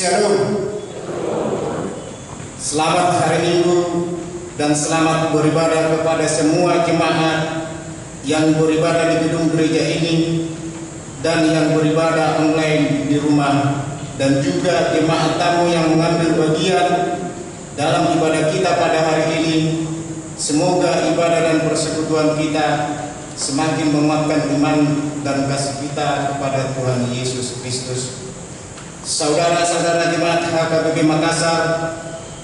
Shalom. Selamat hari Minggu dan selamat beribadah kepada semua jemaat yang beribadah di gedung gereja ini dan yang beribadah online di rumah, dan juga jemaat tamu yang mengambil bagian dalam ibadah kita pada hari ini. Semoga ibadah dan persekutuan kita semakin menguatkan iman dan kasih kita kepada Tuhan Yesus Kristus. Saudara-saudara jemaat HKBP Makassar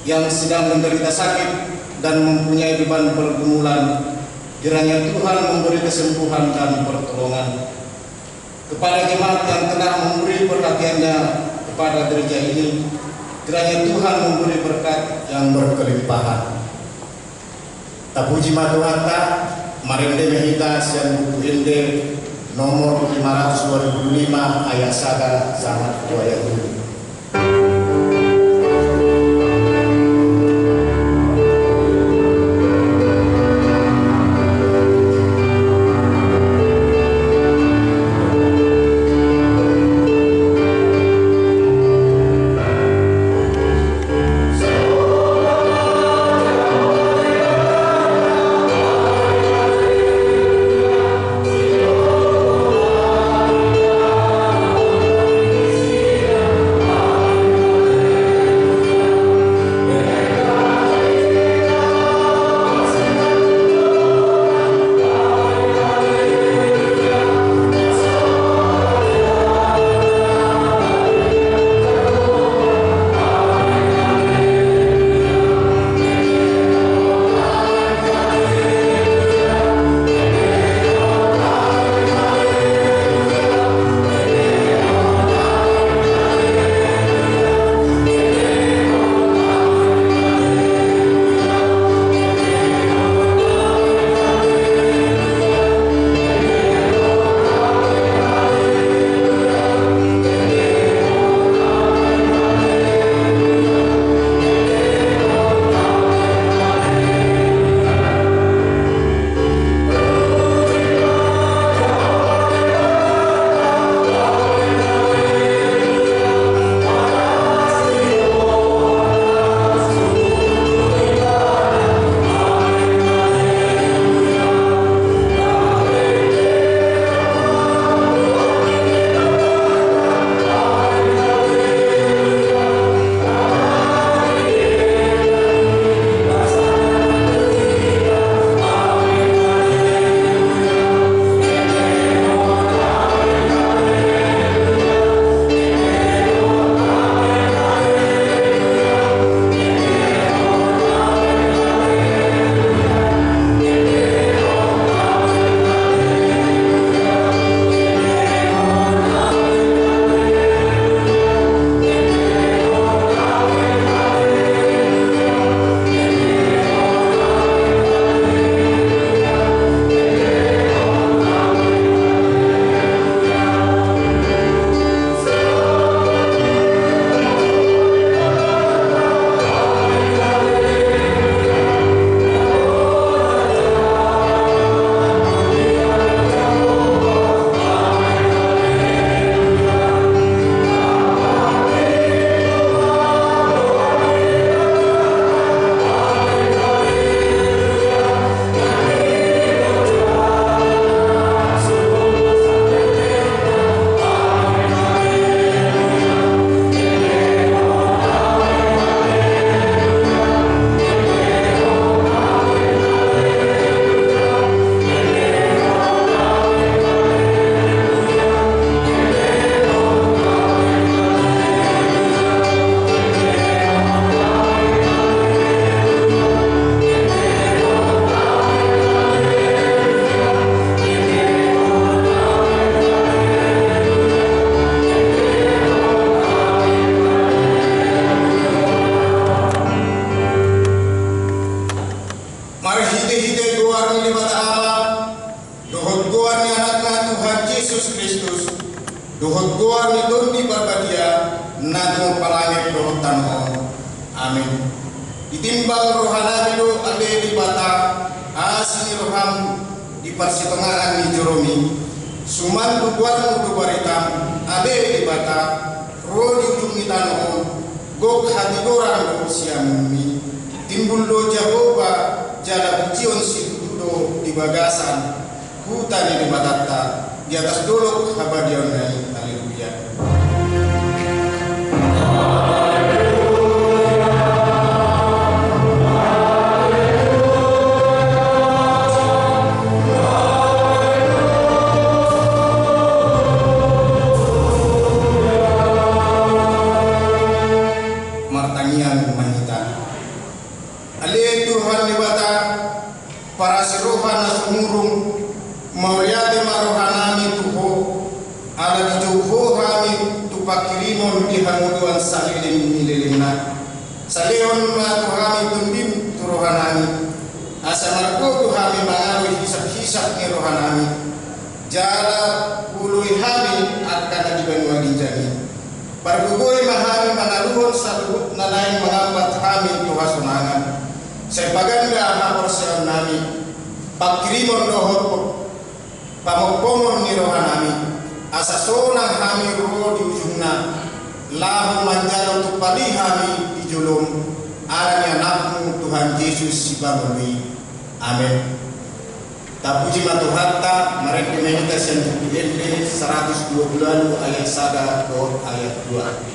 yang sedang menderita sakit dan mempunyai beban pergumulan, kiranya Tuhan memberi kesembuhan dan pertolongan. Kepada jemaat yang telah memberi perhatiannya kepada gereja ini, kiranya Tuhan memberi berkat yang berkelimpahan. Tapuji Tuhan ta, marende mehita sian buku inde nomor 525 ayat saga sangat ayat ini. Ditimbang rohana bido ade di bata asli roham di persitongan di joromi suman dubuan dubaritam ade di bata rodi ujung itano gok hati dorang do siamumi timbul do Jehovah jala ujion si do di bagasan hutan di batata di atas dolok habadion nai. Haleluya. Para serohana sumurung mauliade marohanami tuho ala dijoho hami tupakirimon di hanguduan salilim nililina salihon ma tuhami tundim turohanami asa margo tuhami mangawi hisap-hisap ni rohanami jala ului hami akan dibanua ginjani pargugoi mahami manaluhon saluhut nalain mengambat hami tuhasonangan saya paganda hapor sa nami pagkirimon dohot pamopomon ni rohanami asa sonang hami ro di ujungna lahu manjalo tu palihami di julung alanya anakmu Tuhan Yesus si Bangului. Amin. Tapuji matuhatta mereka menita sentuh ende 120 ayat 1 do ayat 2.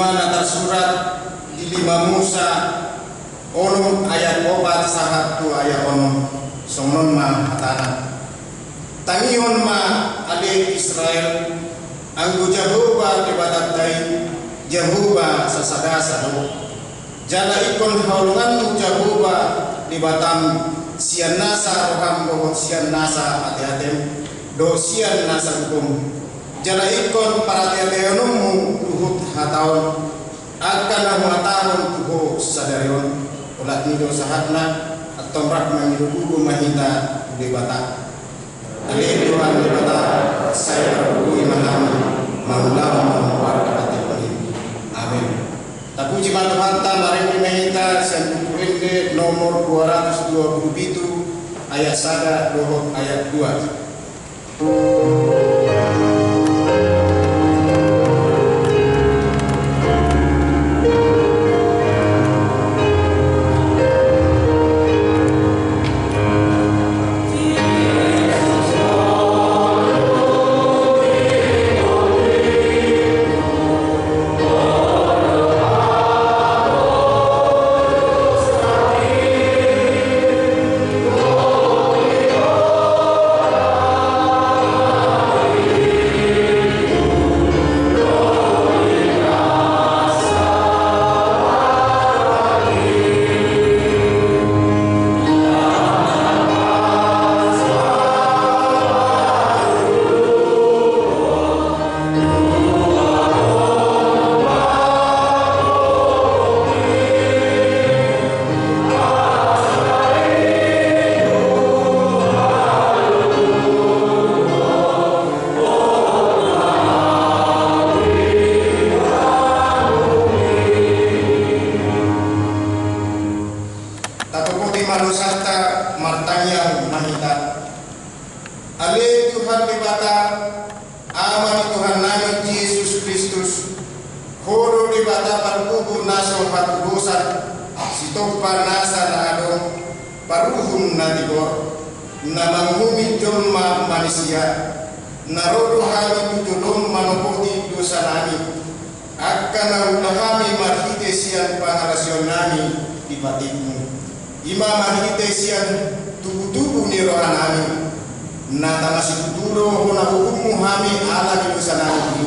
iman atas surat di 5 Musa ono ayat 4 sahat tu ayat ono sonon ma hatana tangion ma ade Israel anggo Jehovah dibatatai Jehovah sasada jala ikon haulungan Jehovah di batam sian nasa roham bohot sian nasa hati-hati do sian nasa hukum jala ikon para teateonummu luhut hataon akan nahuatahon tuho sadarion ulat nido sahatna atau rahman nirubu mahita di bata ali Tuhan di bata saya berhubungi mahami maulama warga hati amin. Tapuji Tuhan mari mahita sen buku nomor 227 ayat 1 dohot ayat 2. bata parkubu naso patugosan sitopa nasa na adong paruhun na digor na manghumi jolma manusia narodo kami tujulong manupoti dosa nami akan narulah kami marhite siang pangarasyon nami di patipmu ima marhite siang tubuh-tubuh ni rohan nami na tamasituturo huna hukummu kami ala di dosa nami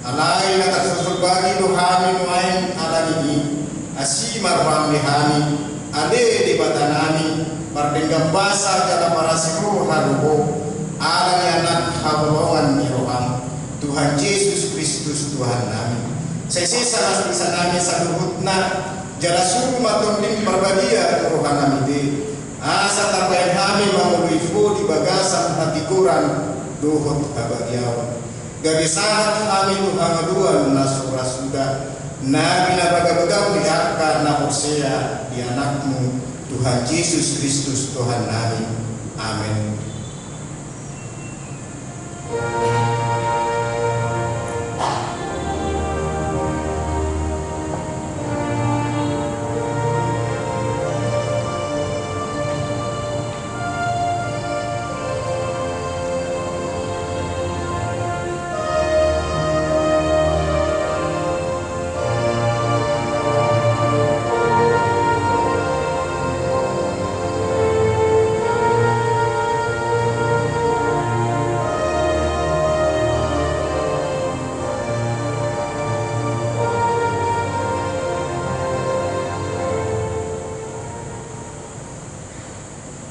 alai na tersusul bagi do kami nuain ala ini asi marwam kami ade di batanami berdenggang basa jala para siru harubo ala ni anak habolongan ni roham Tuhan Yesus Kristus Tuhan nami sesa las bisa nami saduhutna jala suruh matonding barbadia rohan nami de asa tapayan kami mamuluifu di bagasan hati kurang dohot abadiawan gabi sahat kami Tuhan aduan nasura sudah nabi nabaga-baga melihatkan na Hosea di anakmu Tuhan Yesus Kristus Tuhan nami amin.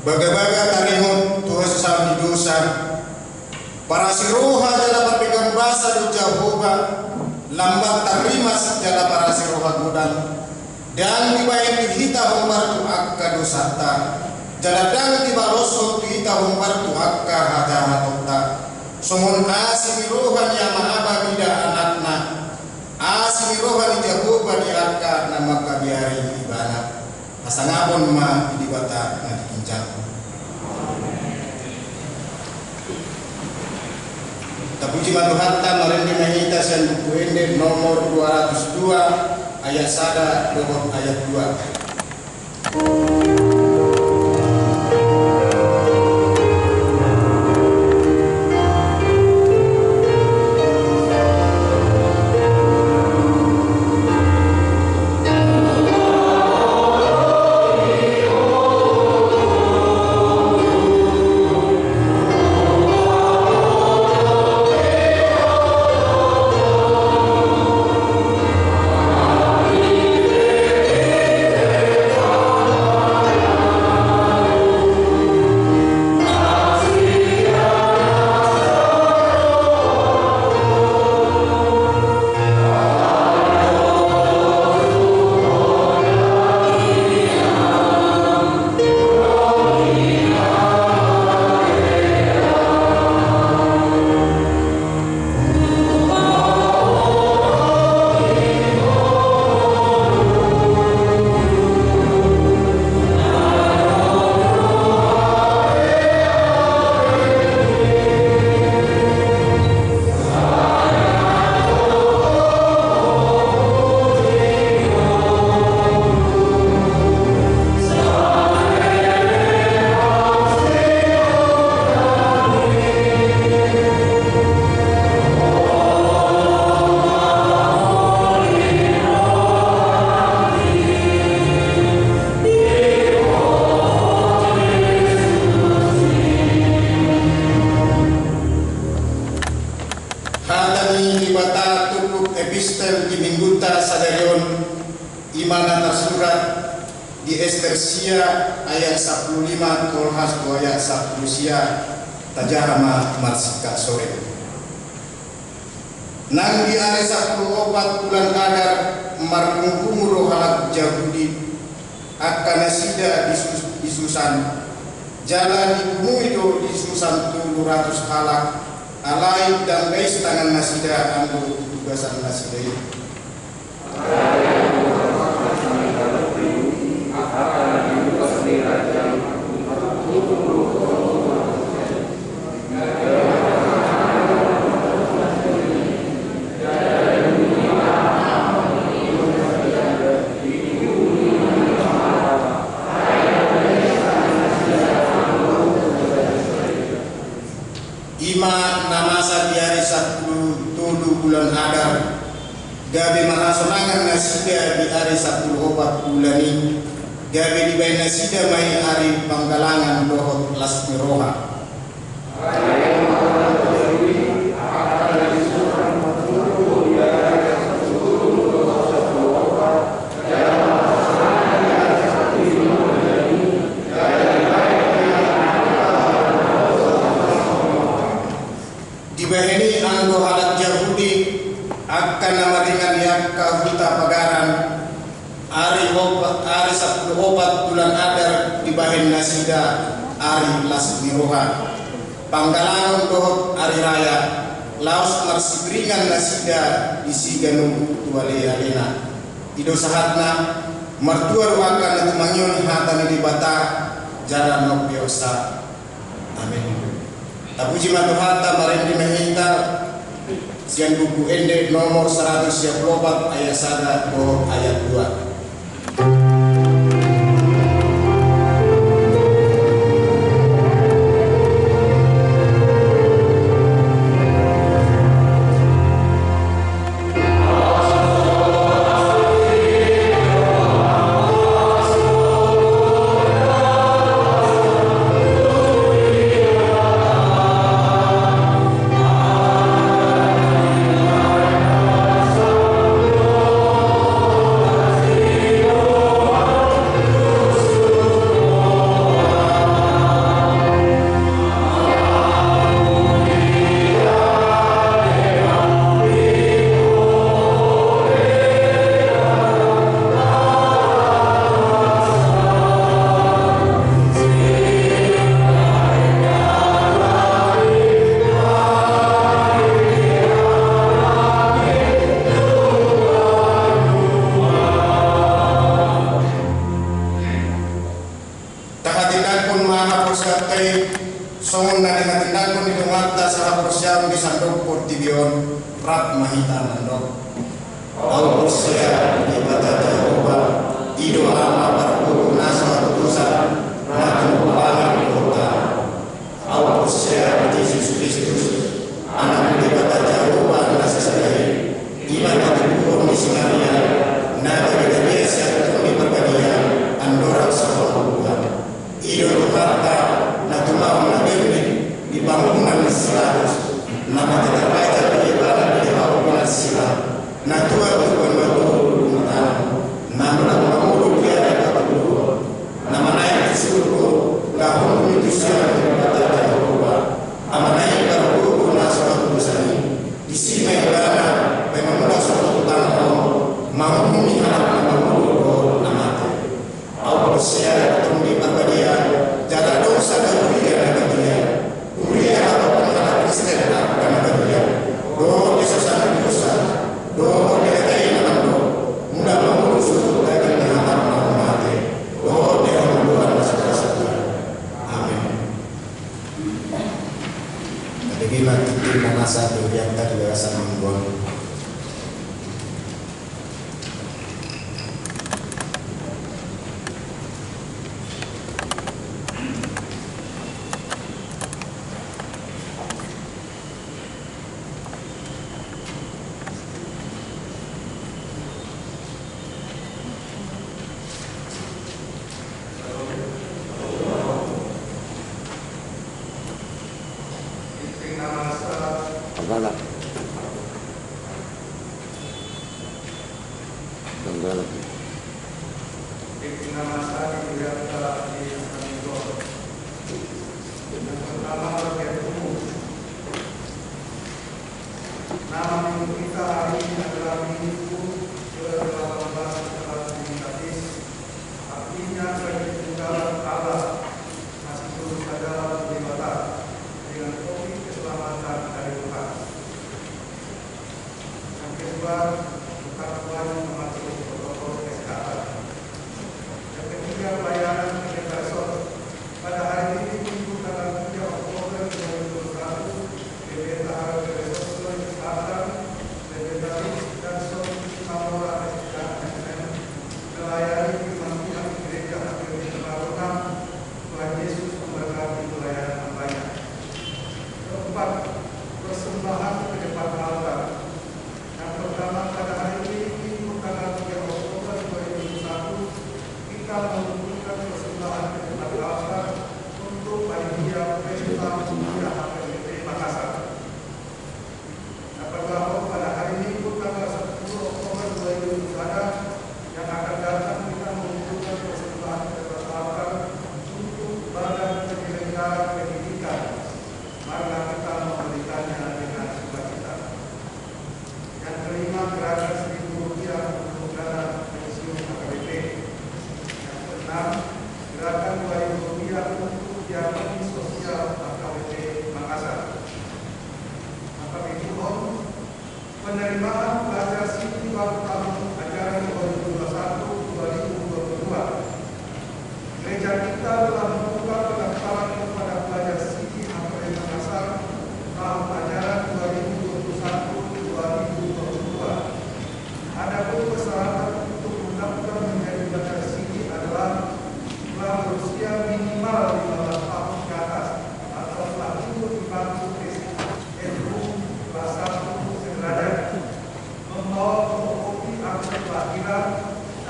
Baga-baga tarimon Tuhan sesama dosa para siroha dalam berpegang basa do Jehovah lambat terima segala para siroha godang dan dibayar kita membantu akka dosata jaladang dibaroso kita membantu akka hata-hatota somon asi mirohan yang maaba bida anakna asi mirohan Jehovah di akka nama kabiari ibana asangapon ma dibata na dikinjang Tapuji Tuhan marendi mahita san buku ende nomor 202 ayat 1 dohot ayat 2. epistel di Mingguta Sadarion imana tersurat di Estersia ayat 15 tolhas ayat 10 sia tajahama marsika sore nang di are 14 bulan Adar markumuro halak Yahudi akan sida di Susan jalan di gunung itu di Susan 700 halak alai dan guys tangan nasida anu tugasan nasida itu nasida di hari 10 bulan ini gawe di bayi nasida mai hari Panggalangan dohot lasmi roha. Dibahini anggo halat Yahudi akan nama dengan yakka huta pagaran hari 10 bulan Adar dibahin nasida hari lasmi roha. Panggalangan dohot hari raya laos marsibringan nasida isi ganu tuale alena ido sahatna mertua ruakan itu mangyun hatani di bata jalan nok biasa. Amin. Tapuji matuhata marendi mehinta sian buku ende nomor 124 ayat 1 dohot ayat 2. Songon na tindagon ni Lumata sa Haprosyam di Sandok Portibion Rat Mahita Nandok Al-Prosya di Bata Jawa Ido Ama Barbu Nasa Tutusan Natin Pulangan Kota Al-Prosya di Yesus Kristus Anak di Bata Jawa Nasa Sadari Iman Batu Buhur di Singaria Nada di Desa di Perbadian Andorra Sama Tuhan Ido Lumata Natumau nabirni di bangunan selaras nama tidak baca di ibadah di bangunan sila natua berbentuk rumah nama namuru tiada dapat dulu nama naik di surga lahum itu siapa yang kata Jehovah ama naik baru nasabah busani di sini ibadah memang suatu tanah mau anak namuru namate au bersiar tumbi perbadian jaga dosa dan mulia dan mulia mulia apapun anak Kristen dan mulia doa disesat dosa doa dikatai nama doa mudah mengurus untuk lagi menghadap nama mati doa dia membuat masa-masa Tuhan. Amin. Jadi gimana kita masa yang tadi rasa membuat pelayanan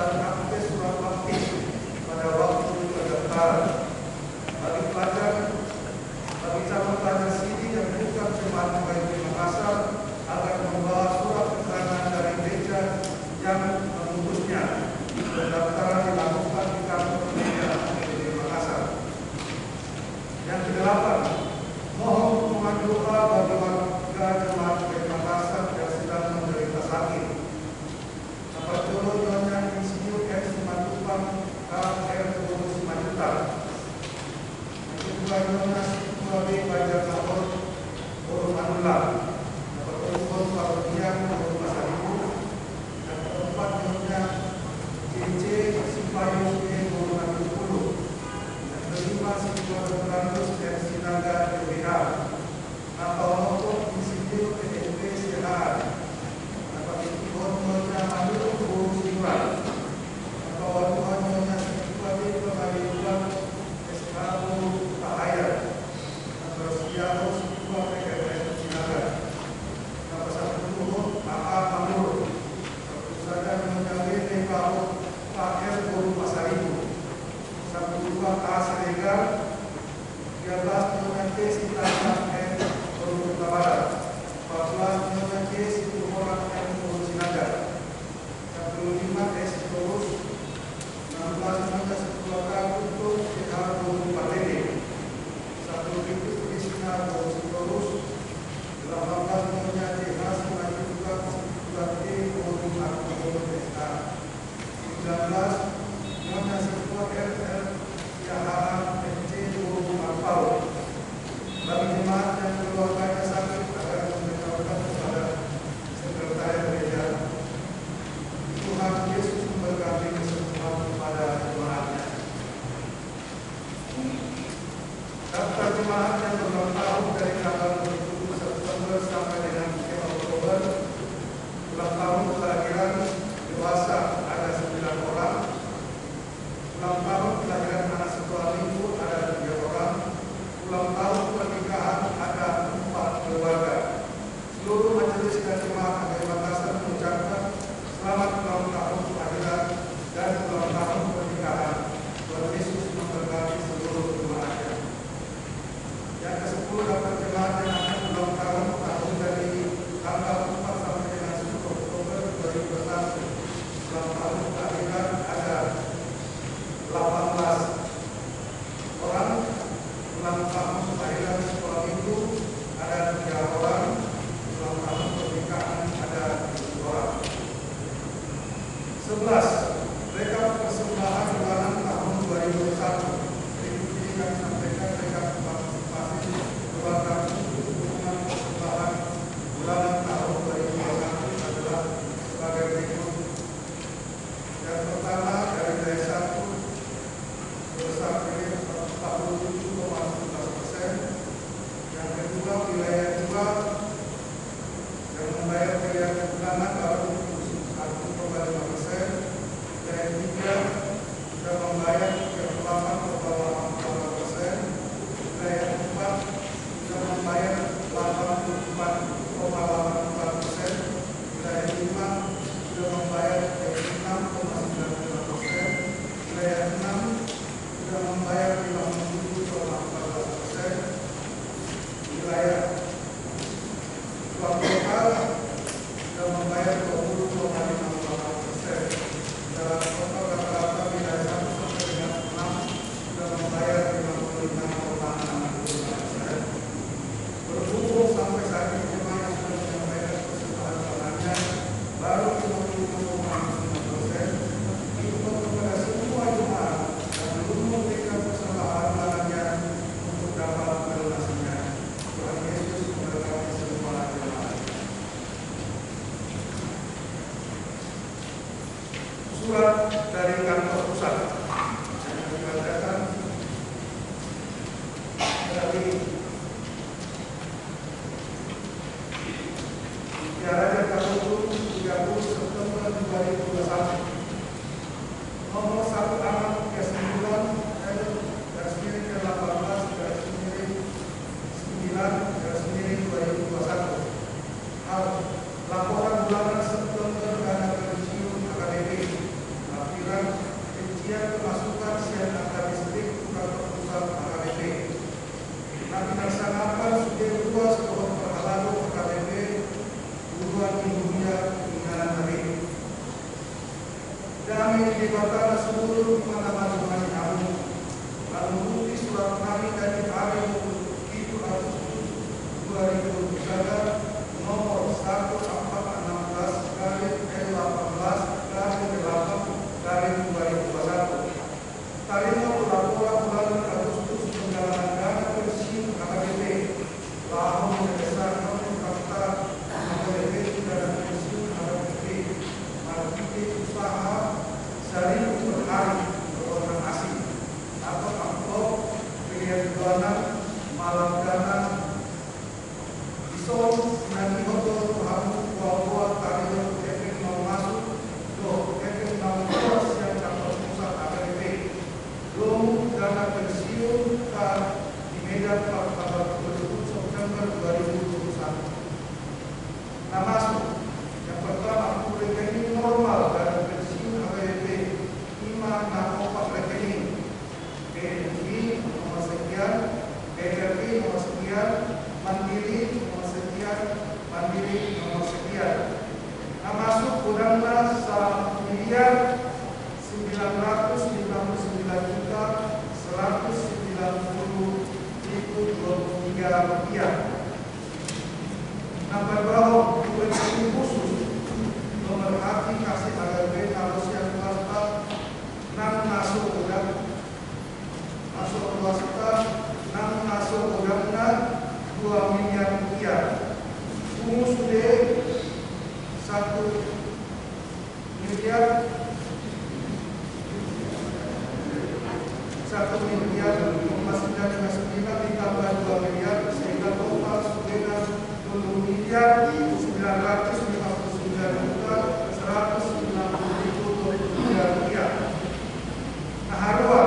dan akses surat baptis pada waktu pendaftaran. Bagi pelajar, bagi calon pelajar sini yang bukan jemaat PKIP Makassar agar membawa surat keterangan dari gereja yang mengurusnya. Pendaftaran dilakukan di kantor gereja PKIP Makassar. Yang kedelapan, mohon dukungan doa bagi warga jemaat PKIP Makassar yang sedang menderita sakit. Bapak Jolo Nyonya Insinyur R. Simatupang KR Gubernur Simanjuntak. Yang kedua Nyonya Situabe Bajar Lahor Guru Manula. Bapak Tumpul Parodian Guru Masaribu. Yang keempat Nyonya JJ Simpayung Guru Nanggulu. Yang kelima Siswa Dokteranus dan Sinaga DBH. Bapak Moto Insinyur PNP CH. Bapak Ibu Nyonya Manulu Guru Sinuan. Bapak Watuhan Nyonya Situabe Pemaliuan SKU Pahaya. Bapak Setiano Situa PKRS Sinaga. Bapak Sabtu Pak Mamur. Bapak Sada Nyonya Wene Pak Guru Pasaribu. Sabtu 2 K Senegal. 13 Nyonya T Sitanya N Guru Barat. 14 Nyonya T Situbolang N Guru Sinaga. 15 S Terus. 16 Nyonya Situaka Untuk PH Guru Patene. 1 Pintu Kristina Guru Sitorus. 18 Nyonya JH Simanjunga Situate Guru Guru SK. 19 Nyonya Situa RL Yahaan MC Guru Marpau. Bagi jemaat yang keluarganya sakit agar memberitahukan kepada sekretariat gereja. Tuhan Yesus memberkati kesembuhan kepada jemaatnya. Daftar jemaat yang berulang tahun dari tanggal 27 September sampai dengan 5 Oktober. Ulang tahun kelahiran dewasa ada 9 orang. Ulang tahun kelahiran anak sekolah minggu ada 3 orang. Ulang tahun pernikahan ada 4 keluarga. Seluruh majelis dan jemaat PKIP Makassar mengucapkan selamat ulang tahun kelahiran dan ulang tahun pernikahan. Tuhan Yesus memberkati seluruh jemaatnya. Yang ke-10 daftar jemaat yang akan ulang tahun dari tanggal 4 sampai dengan 10 Oktober 2021. Ulang tahun kelahiran ada 18 orang. Ulang tahun kelahiran sekolah minggu ada 3 orang. Ulang tahun pernikahan ada 7 orang. 11. Rekap persembahan bulanan tahun 2021. Berikut ini kami sampaikan rekap partisipasi keluarga untuk dukungan persembahan bulanan tahun 2021 adalah sebagai berikut. Yang pertama dari daya 1 sebesar 47,11%. Yang kedua wilayah 2 yang membayar biaya bulanan baru 1,5%. Wilayah 3 sudah membayar 38,8%. Wilayah 4 sudah membayar 84,84%. Wilayah 5 sudah membayar 36,95%. Wilayah 6 sudah membayar 57,14%. Wilayah uang lokal sudah membayar 20,58%. Dalam total rata-rata wilayah 1 sampai dengan 6 sudah membayar 55,65%. Berhubung sampai saat ini jemaah yang sudah menyampaikan persembahan bulanannya baru 55,5%. Himbau kepada semua jemaah yang belum memberikan persembahan bulanannya untuk dapat melunasinya. Tuhan Yesus memberkati semua jemaat. Surat dari kantor pusat yang dibacakan dari Raja Kapolri 30 September 2021. Nomor 1 anak ke-9 L/9/2021. Laporan bulanan September dana pensiun akademik Kami diberikan seluruh mana-mana kami. Lalu bukti surat kami dari hari 7 Agustus 2023 nomor 1418/18/2021. Tarima laporan bulan Agustus penjalanan dana pensiun AKBP tahun berdasarkan fakta AKBP dana pensiun AKBP marketing usaha sehari per hari berwarna asing atau amplop pilihan bulanan malam dana Isol nanti hotel Tuhan buah tarima efek mau masuk do efek mau keluar yang dapat pusat AKBP belum dana pensiun di Medan pada tanggal 20 September 2021. Nah masuk yang pertama rekening normal dana pensiun AKBP 564 rekening BNI nomor sekian, BRI nomor sekian, Mandiri nomor sekian, Mandiri nomor sekian. Nah masuk udangnya 1.999.190.23 rupiah. Nomor bawah rekening khusus nomor hati kasih AKBP harus yang swasta nang masuk udang masuk swasta nang masuk udangnya 2 miliar rupiah. Bungus sudah 1 miliar 1.999 ditambah 2 miliar sehingga total sudah 10 miliar 999.190.23 rupiah. Nah harua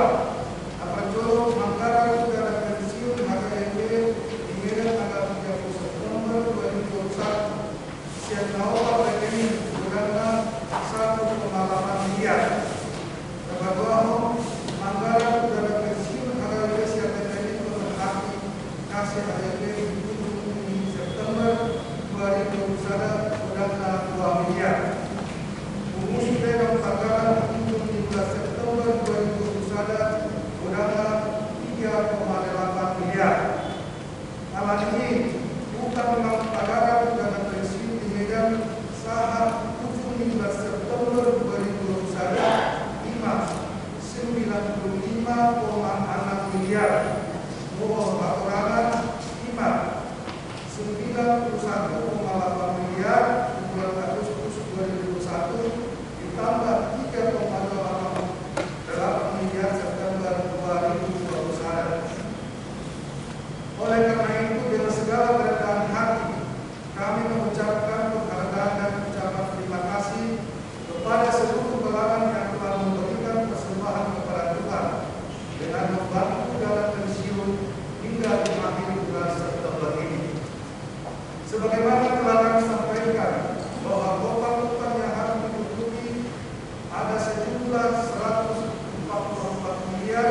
apa jolo Manggarai dana pensiun AKBP di Medan tanggal 30 September 2021 siap nawa rekening dana 1,8 miliar. Terbawa Manggarai dana pensiun AKBP siap rekening berhati kasih AKBP di September 2021 dana 2 miliar. Bungus Dewan Manggarai untuk 15 September 2021 dana 3,8 miliar. Alat ini bukan Manggarai dana pensiun di Medan saat 15 September 2021 95,6 miliar. Mohon laporan 91,8 miliar bulan Agustus 2021 ditambah 3,8 miliar September 2021. Oleh karena itu dengan segala kerendahan hati kami mengucapkan penghargaan dan ucapan terima kasih kepada seluruh kalangan yang telah memberikan persembahan kepada Tuhan dengan membantu dana pensiun hingga di akhir bulan September ini. Sebagaimana telah kami sampaikan bahwa total utang yang harus ditutupi ada sejumlah 144 miliar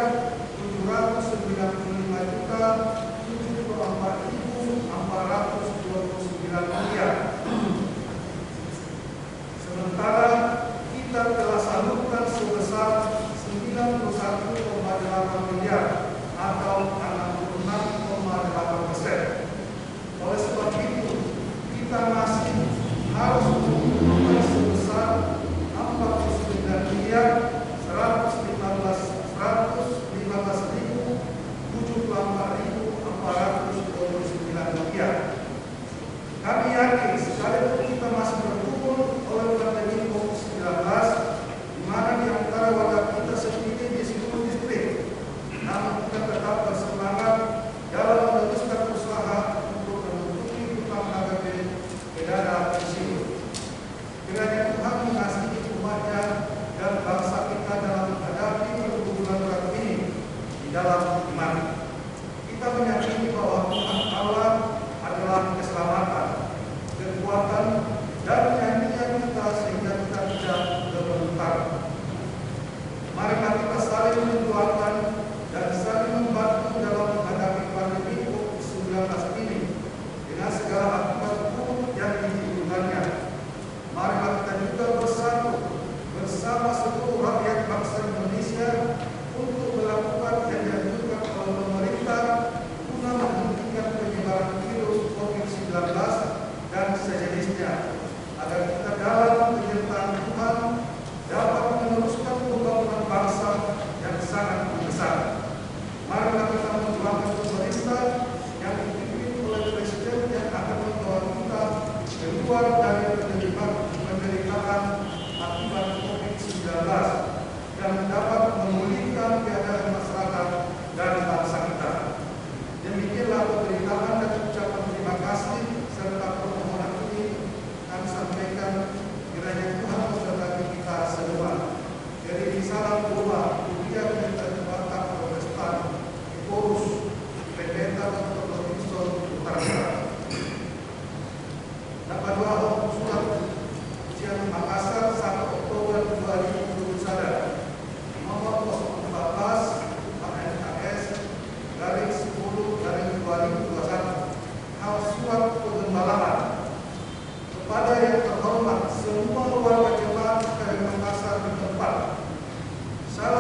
744.429 miliar. Sementara kita telah salurkan sebesar 91,8 miliar atau 66,8%. Oleh sebab itu, kita masih harus mengumpulkan sebesar 49 miliar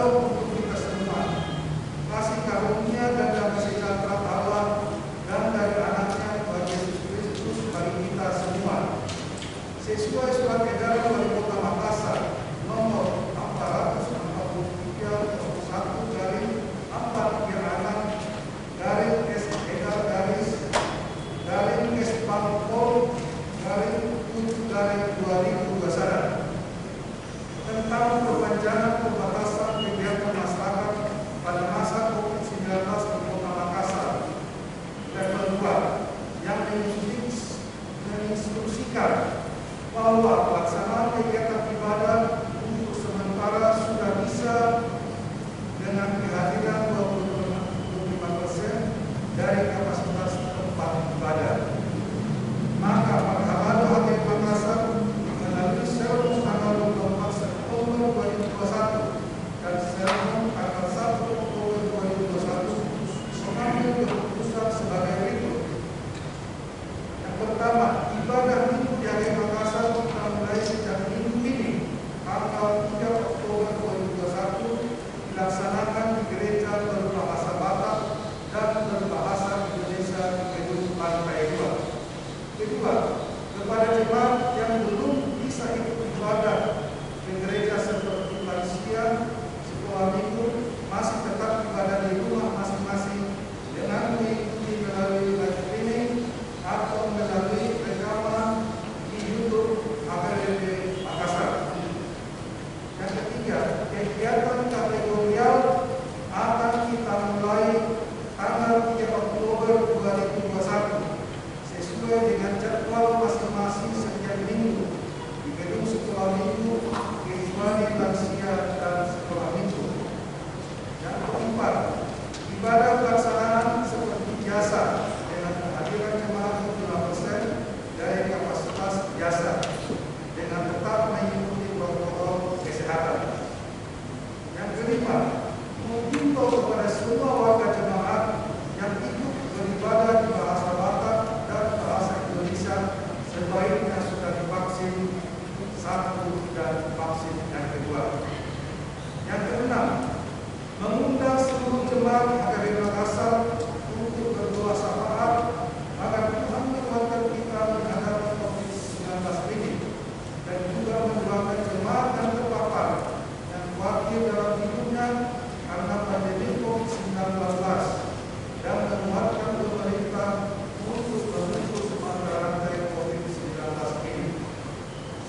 untuk kita semua. Kasih karunia dan damai sejahtera Allah dan dari anaknya Tuhan Yesus Kristus bagi kita semua. Sesuai surat edaran Wali Kota Makassar nomor 446/7/2021 tentang perpanjangan pembatasan kegiatan masyarakat pada masa COVID-19 di Kota Makassar level 2 yang menginstruksikan bahwa pelaksanaan kegiatan ibadah untuk sementara sudah bisa dengan kehadiran 25% dari kapasitas tempat ibadah. Maka Mahkamah Hakim Makassar melalui sermon tanggal 24 September 2021 dan sermon tanggal 1 Oktober 2021 mengambil keputusan sebagai berikut. Yang pertama, ibadah minggu di Hakim Makassar mulai sejak minggu ini tanggal 3 Oktober 2021 dilaksanakan di gereja berbahasa Batak dan berbahasa Indonesia di gedung lantai 2. Kedua, kepada jemaat yang belum bisa ikut ibadah di gereja seperti lansia, sekolah minggu, masih tetap ibadah di rumah masing-masing dengan mengikuti melalui live streaming atau melalui rekaman di YouTube HPDP Makassar. Yang ketiga, kegiatan kategorial akan kita mulai tanggal 3 Oktober 2021 sesuai dengan jadwal masing-masing setiap minggu di gedung sekolah minggu, kecuali lansia dan sekolah minggu. Yang keempat, ibadah pelaksanaan seperti biasa dengan kehadiran jemaat 25% dari kapasitas biasa dengan tetap mengikuti protokol kesehatan. Yang kelima, menghimbau kepada semua warga jemaat yang ikut beribadah di bahasa Batak dan bahasa Indonesia sebaiknya sudah divaksin 1 dan vaksin yang kedua. Yang keenam, mengundang seluruh jemaat HKBP Makassar untuk berdoa syafaat agar Tuhan menguatkan kita menghadapi COVID-19 ini dan juga mendoakan jemaat yang terpapar yang khawatir dalam hidupnya karena pandemi COVID-19 dan menguatkan pemerintah untuk memutus mata rantai COVID-19 ini.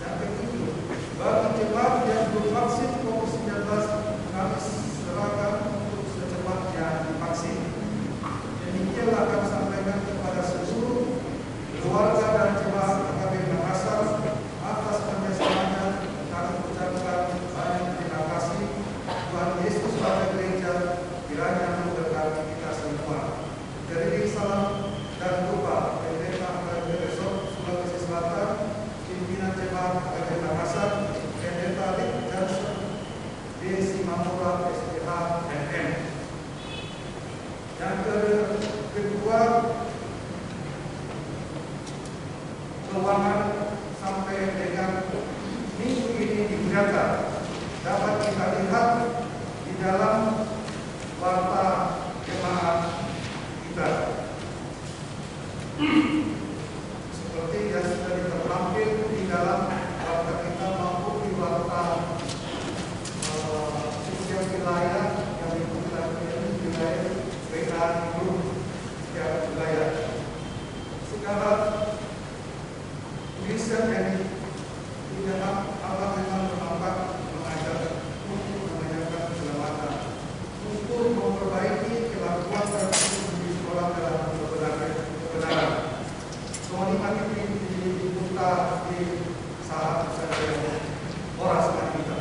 Yang ketujuh, bagi jemaat yang belum vaksin COVID-19 kami serahkan untuk secepatnya divaksin. Demikianlah kami sampaikan kepada seluruh keluarga dan jemaat HKBP Makassar atas kerjasamanya. Kami ucapkan banyak terima kasih. Tuhan Yesus pada gereja kiranya memberkati kita semua. Dari salam dan doa Pendeta HKBP Sulawesi Selatan, pimpinan jemaat HKBP Makassar, Pendeta Rick Johnson, DC Mamura SPH MM. Yang kedua, keuangan sampai dengan minggu ini digunakan dapat kita lihat di dalam warta jemaat kita. Seperti yang sudah tertampil di dalam warta kita maupun di warta sosial wilayah yang mengikuti wilayah WA grup setiap wilayah. Sekarang tulisan ini tidak Allah memang bermanfaat mengajar untuk mengajarkan keselamatan, untuk memperbaiki kelakuan dan di sekolah dalam kebenaran. Soalnya ini dibuka di saat saya oras kita.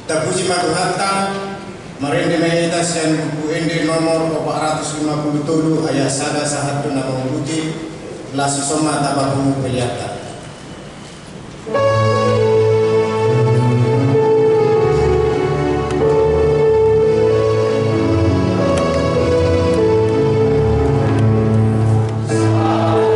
Tapuji Maduhanta Marende Mehitas yang buku ende nomor 457 ayat sada sahatu nama buti lasi soma tabahu kelihatan. Salam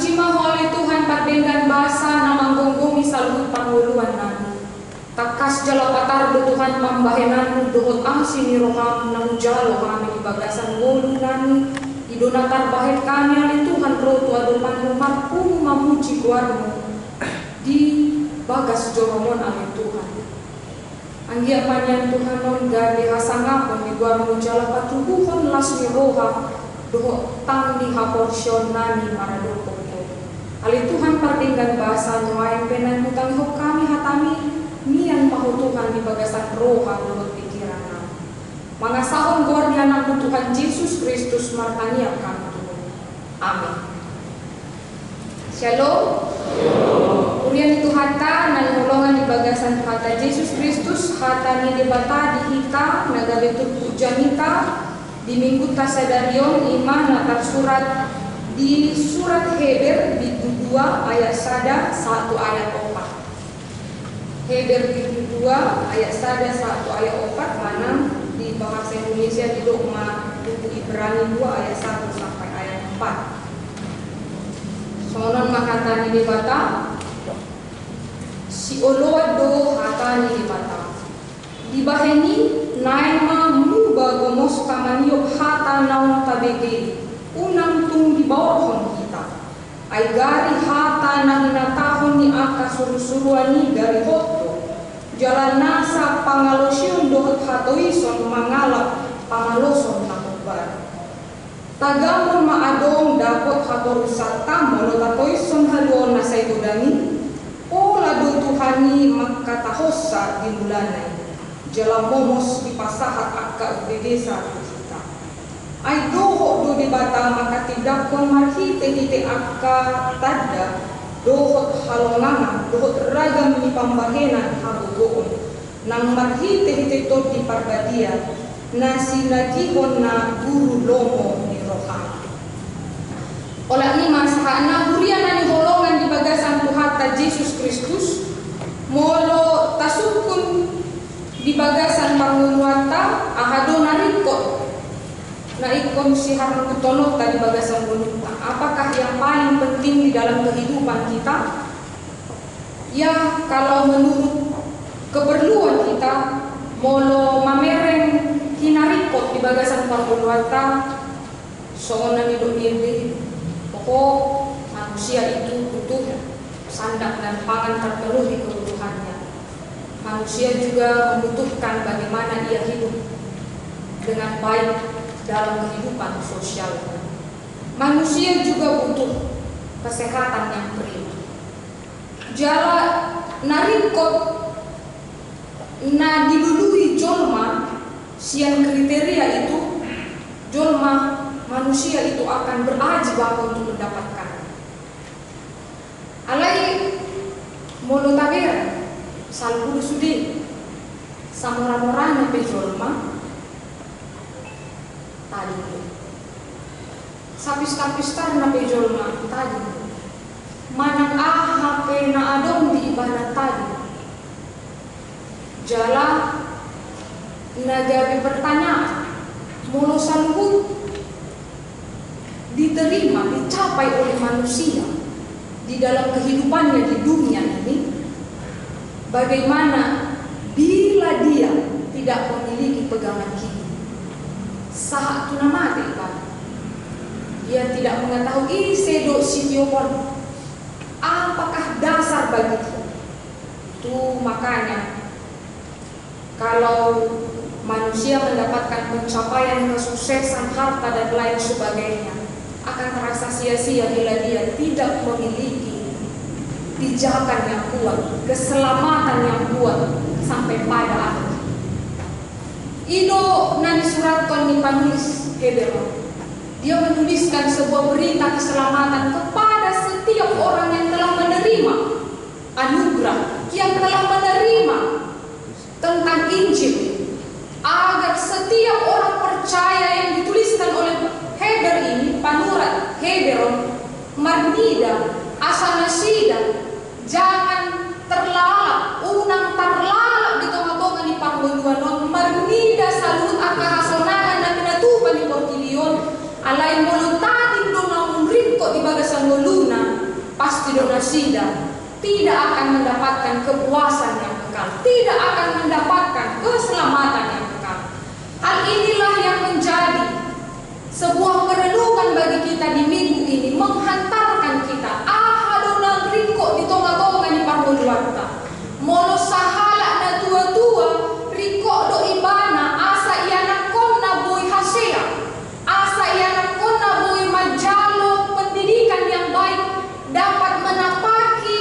puji mahole Tuhan pardengan basa nama gonggomi saluhut panguluan nami. Takas jala patar do Tuhan mambahenanu dohot asini roham namu jalo kami di bagasan golu nami. Idonatar bahet kami ali Tuhan rotu adopan rumah mamuji guarmu di bagas joromon ali Tuhan. Anggia panjang Tuhan non gade hasangapon di guarmu jala patubuhon lasmi roha dohot tang di haporsion nani maradoko. Ali Tuhan pardinggan bahasa nyawain penan hutang hok kami hatami nian pahu Tuhan di bagasan roha dohot pikiran nami. Mangasahon guardian aku Tuhan Yesus Kristus martania kami Tuhan. Amin. Shalom. Urian itu hata nan holongan di bagasan hata Yesus Kristus hata ni debata di hita naga betul pujanita di minggu tasadarion iman natar surat di surat Heber di 2 ayat 1 ayat 4. Heber di 2 ayat 1 ayat 4 mana di bahasa Indonesia di dogma buku Ibrani 2 ayat 1 sampai ayat 4. Sonon makatani debata si olodo hatani debata dibaheni naima muba gomos kamaniok hata naun tabege unang tung di bawah kita ay gari hata na hinatahon ni aka surusuruan ni gari hoto jalan nasa pangalosyon dohot hatoison mangalap pangaloson na kubar tagamon maadong dapot hatorusata molo tatoison haluon na sa idodani o lado tuhani magkatahosa di bulanay jalan momos di pasahat akka ubedesa kita ay doho do di bata maka tidak kon marhite-hite akka tada dohot halongangan dohot ragam ni pambahenan habugoon nang marhite-hite to di parbadia na sinagihon na guru lomo ni rohani ola ni masahana huriana ni holongan di bagasan Tuhan Yesus Kristus molo tasukun di bagasan panguluata ahado narikot na ikon si harukutonot di bagasan voluta. Apakah yang paling penting di dalam kehidupan kita? Ya, kalau menurut keperluan kita molo mamereng hinarikot di bagasan panguluata soona ni doi pokok manusia itu butuh sandak dan pangan terpenuhi kebutuhannya. Manusia juga membutuhkan bagaimana ia hidup dengan baik dalam kehidupan sosial. Manusia juga butuh kesehatan yang prima. Jala narikot na dilului jolma sian kriteria itu jolma manusia itu akan berajibah untuk mendapatkan. Alai molotabera salbulu sudi samora-morana pejolma tadi sapis-tapistar na pejolma tadi manang hape na adong di ibadah tadi jala nagabi pertanyaan mulu salbut diterima dicapai oleh manusia di dalam kehidupannya di dunia ini. Bagaimana bila dia tidak memiliki pegangan hidup? Saat tunamate kan? Dia tidak mengetahui sedo sitiopon. Apakah dasar bagi dia? Itu makanya kalau manusia mendapatkan pencapaian kesuksesan harta dan lain sebagainya akan terasa sia-sia bila dia tidak memiliki pijakan yang kuat, keselamatan yang kuat sampai pada akhir. Ido nani suratkan ni penulis Heber. Dia menuliskan sebuah berita keselamatan kepada setiap orang yang telah menerima anugerah, yang telah menerima tentang Injil, agar setiap orang percaya yang dituliskan oleh Heber ini, panurat Heberon, Marnida, Asanasida, jangan terlalap, unang terlalap di tengah-tengah di panggunduan Marnida salut akahasonahan na pinatupan ni Portilion, alay mulutatin doon ang ringko di bagasan luluna, akan mendapatkan kepuasan yang kekal, tidak akan mendapatkan keselamatan yang kekal. Hal inilah yang menjadi sebuah perenungan bagi kita di minggu ini, menghantarkan kita ahadona riko di tonga-tonga di parhuluanta molo sahala na tua-tua riko do ibana asa iana konna boy hasea, asa iana konna boy majalo pendidikan yang baik, dapat menapaki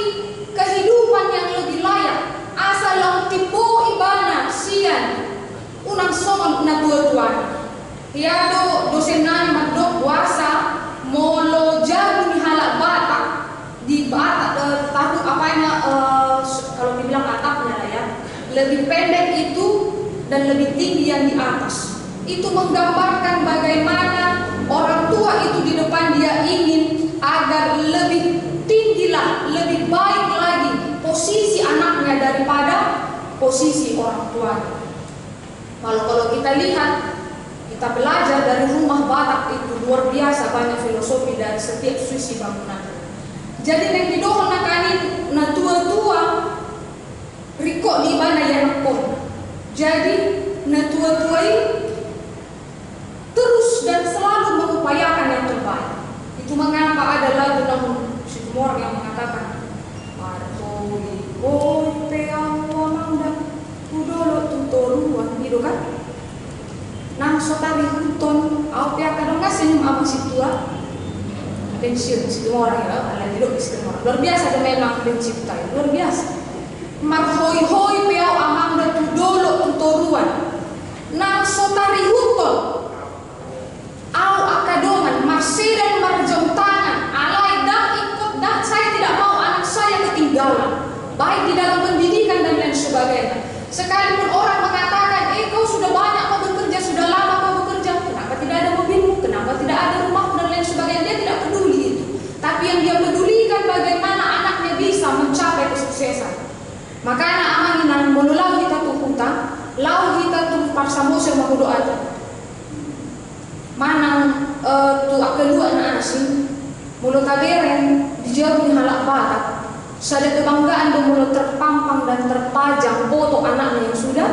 kehidupan yang lebih layak, asa lang tibo ibana sian unang songon na tua-tua tiado dosenan magdok puasa molo jago ni halak batak di batak tahu apanya kalau dibilang atapnya lah ya, lebih pendek itu dan lebih tinggi yang di atas. Itu menggambarkan bagaimana orang tua itu di depan dia ingin agar lebih tinggilah, lebih baik lagi posisi anaknya daripada posisi orang tuanya. Kalau kita lihat, kita belajar dari rumah Batak itu luar biasa banyak filosofi dari setiap sisi bangunan. Jadi yang didohon nakanin na tua-tua riko di mana yang pun. Jadi na tua-tua ini terus dan selalu mengupayakan yang terbaik. Itu mengapa ada lagu namun semua orang yang mengatakan Martoi boy peang wamanda udolo tutoruan gitu kan. Nang sotari huton au pia kadang ngasih abang situa pensiun semua orang ya, ala hidup semua orang luar biasa dan memang pencipta luar biasa. Marhoi-hoi peau amang da tudolo tutoruan nang sotari huton au akadongan marse dan marjong tangan alai dan ikut dan saya tidak mau anak saya ketinggalan baik di dalam pendidikan dan lain sebagainya. Sekalipun orang mengatakan kau sudah banyak kau bekerja, sudah lama kau bekerja, kenapa tidak ada mobilmu, kenapa tidak ada rumahmu dan lain sebagainya, dia tidak peduli itu. Tapi yang dia pedulikan bagaimana anaknya bisa mencapai kesuksesan. Maka anak amanginan mululau kita tuh hutang, lau kita tuh parsamosir mahudo aja. Manang tuh akelua anak sih, mulut taberen dijauh di halak batak. Sada kebanggaan dan mulut terpampang dan terpajang foto anaknya yang sudah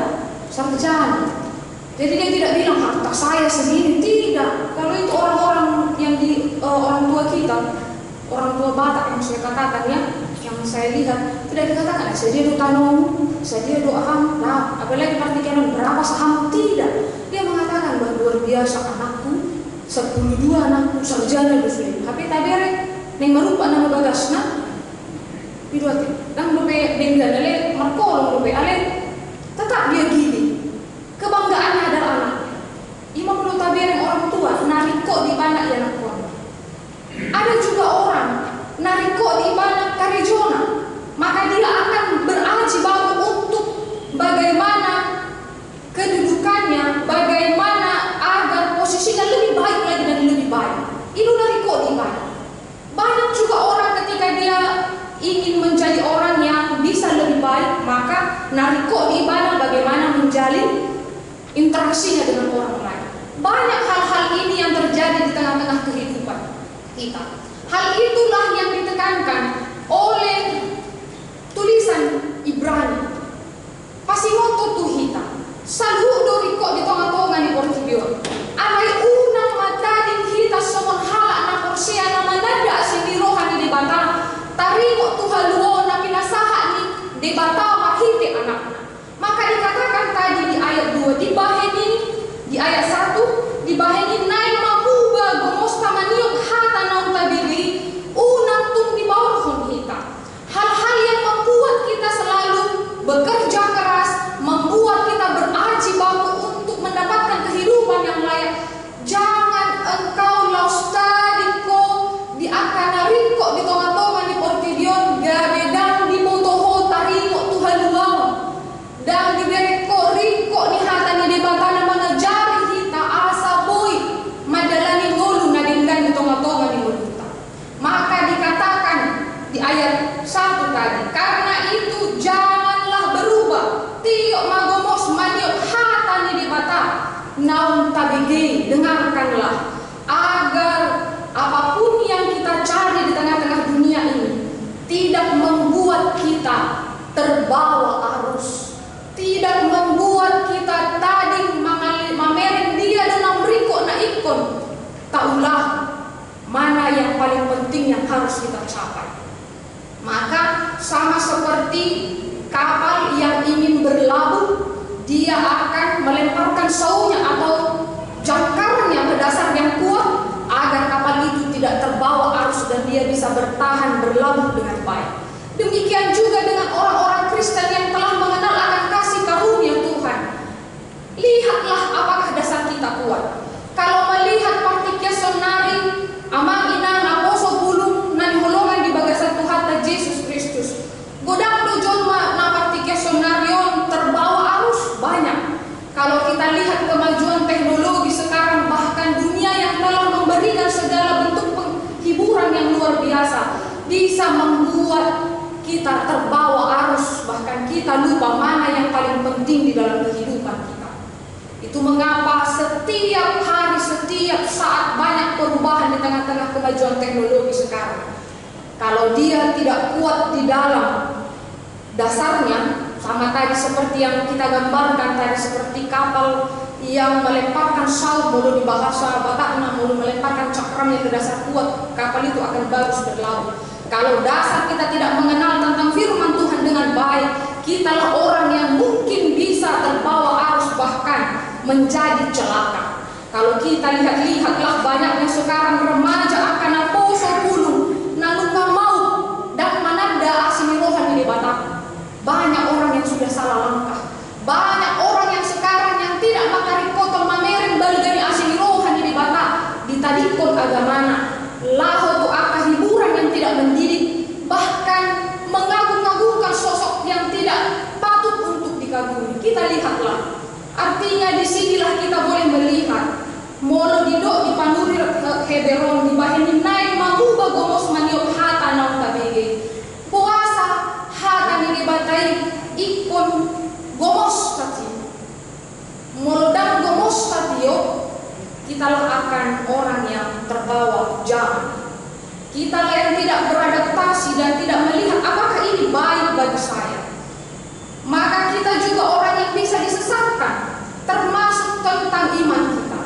sarjana. Jadi dia tidak bilang harta saya segini, tidak. Kalau itu orang-orang yang di orang tua kita, orang tua Batak yang saya katakan ya, yang saya lihat tidak dikatakan saya dia do tanong, saya dia do aham, nah apalagi perhatikan berapa saham, tidak. Dia mengatakan bahwa luar biasa anakku, 12 anakku sarjana sudah. Tapi tabere neng merupa nama bagasna. Biduati, dan lupa benggan ale markolong lupa ale, tetap dia gini. Kebanggaannya adalah anaknya. Imam notabene orang tua nariko di mana ia nakon. Ada juga orang nariko di mana karejona, maka dia akan beraji bahu untuk bagaimana kedudukannya, bagaimana agar posisinya lebih baik lagi dan lebih baik. Itu nariko di mana. Banyak juga orang ketika dia ingin menjadi orang yang bisa lebih baik, maka nariko di mana bagaimana menjalin interaksinya dengan orang lain. Banyak hal-hal ini yang terjadi di tengah-tengah kehidupan kita. Hal itulah yang ditekankan oleh tulisan Ibrani. Pasimoto tuhita, saludo riko di tengah-tengah di Portibio. Alai unang matading hita somon halak na korsia na manada sini rohani di batang. Tarimo Tuhan luo na pinasaha ni di batang makiti anaknya. Maka dikatakan tadi di ayat 2 dibaheni di ayat 1 dibaheni nai mamuba gomosta maniok hata naung tabili unang tung di bawah kita. Hal-hal yang membuat kita selalu bekerja keras, membuat kita beraji bahu untuk mendapatkan kehidupan yang layak. Jangan engkau laustadiko di akanariko di tonga-tonga di portidion gabedang di motoho tarimo Tuhan luang dan dibereko riko ni hatani di batana mengajari kita asa boy madalani ngulu na dinggan di tonga-tonga di muluta. Maka dikatakan di ayat 1 tadi, karena itu janganlah berubah tiok magomos maniok hatani di bata naun tabigi, dengarkanlah agar apapun yang kita cari di tengah-tengah dunia ini tidak membuat kita terbawa arus, tidak membuat kita tadi mamerin dia dan berikut na ikon. Taulah mana yang paling penting yang harus kita capai. Maka sama seperti kapal yang ingin berlabuh, dia akan melemparkan saunya atau jangkarnya ke dasar yang kuat agar kapal itu tidak terbawa arus dan dia bisa bertahan berlabuh dengan baik. Demikian juga dengan orang-orang Kristen yang telah mengenal akan kasih karunia Tuhan. Lihatlah apakah dasar kita kuat. Kalau melihat partikel sonari amang ina naposo bulung nan holongan di bagasan Tuhan Yesus Kristus, godang dojon na partikel sonarion terbawa arus banyak. Kalau kita lihat kemajuan teknologi sekarang, bahkan dunia yang telah memberikan segala bentuk penghiburan yang luar biasa bisa membuat kita terbawa arus, bahkan kita lupa mana yang paling penting di dalam kehidupan kita. Itu mengapa setiap hari, setiap saat banyak perubahan di tengah-tengah kemajuan teknologi sekarang. Kalau dia tidak kuat di dalam dasarnya, sama tadi seperti yang kita gambarkan tadi, seperti kapal yang melemparkan saut mulu di bahasa Batakna, mulu melemparkan cakramnya ke dasar kuat, kapal itu akan bagus berlabuh. Kalau dasar kita tidak mengenal tentang firman Tuhan dengan baik, kitalah orang yang mungkin bisa terbawa arus bahkan menjadi celaka. Kalau kita lihatlah banyaknya sekarang remaja akan naposo bulung, nalunga mau dan manada asimirohan di Batak. Banyak orang yang sudah salah langkah. Banyak orang yang sekarang yang tidak makari potong mameren baligani asimirohan di Batak, ditadikon agamana. Laho tu akah hiburan yang tidak mendidik, bahkan mengagung-agungkan sosok yang tidak patut untuk dikagumi. Kita lihatlah, artinya disinilah kita boleh melihat molo didok di panuri Heberon di bahini naik mamuba gomos maniok hata naung tabege puasa hata nini batai ikon gomos tati molo dan gomos tatio. Kitalah akan orang yang terbawa zaman. Kitalah yang tidak beradaptasi dan tidak melihat apakah ini baik bagi saya. Maka kita juga orang yang bisa disesatkan, termasuk tentang iman kita.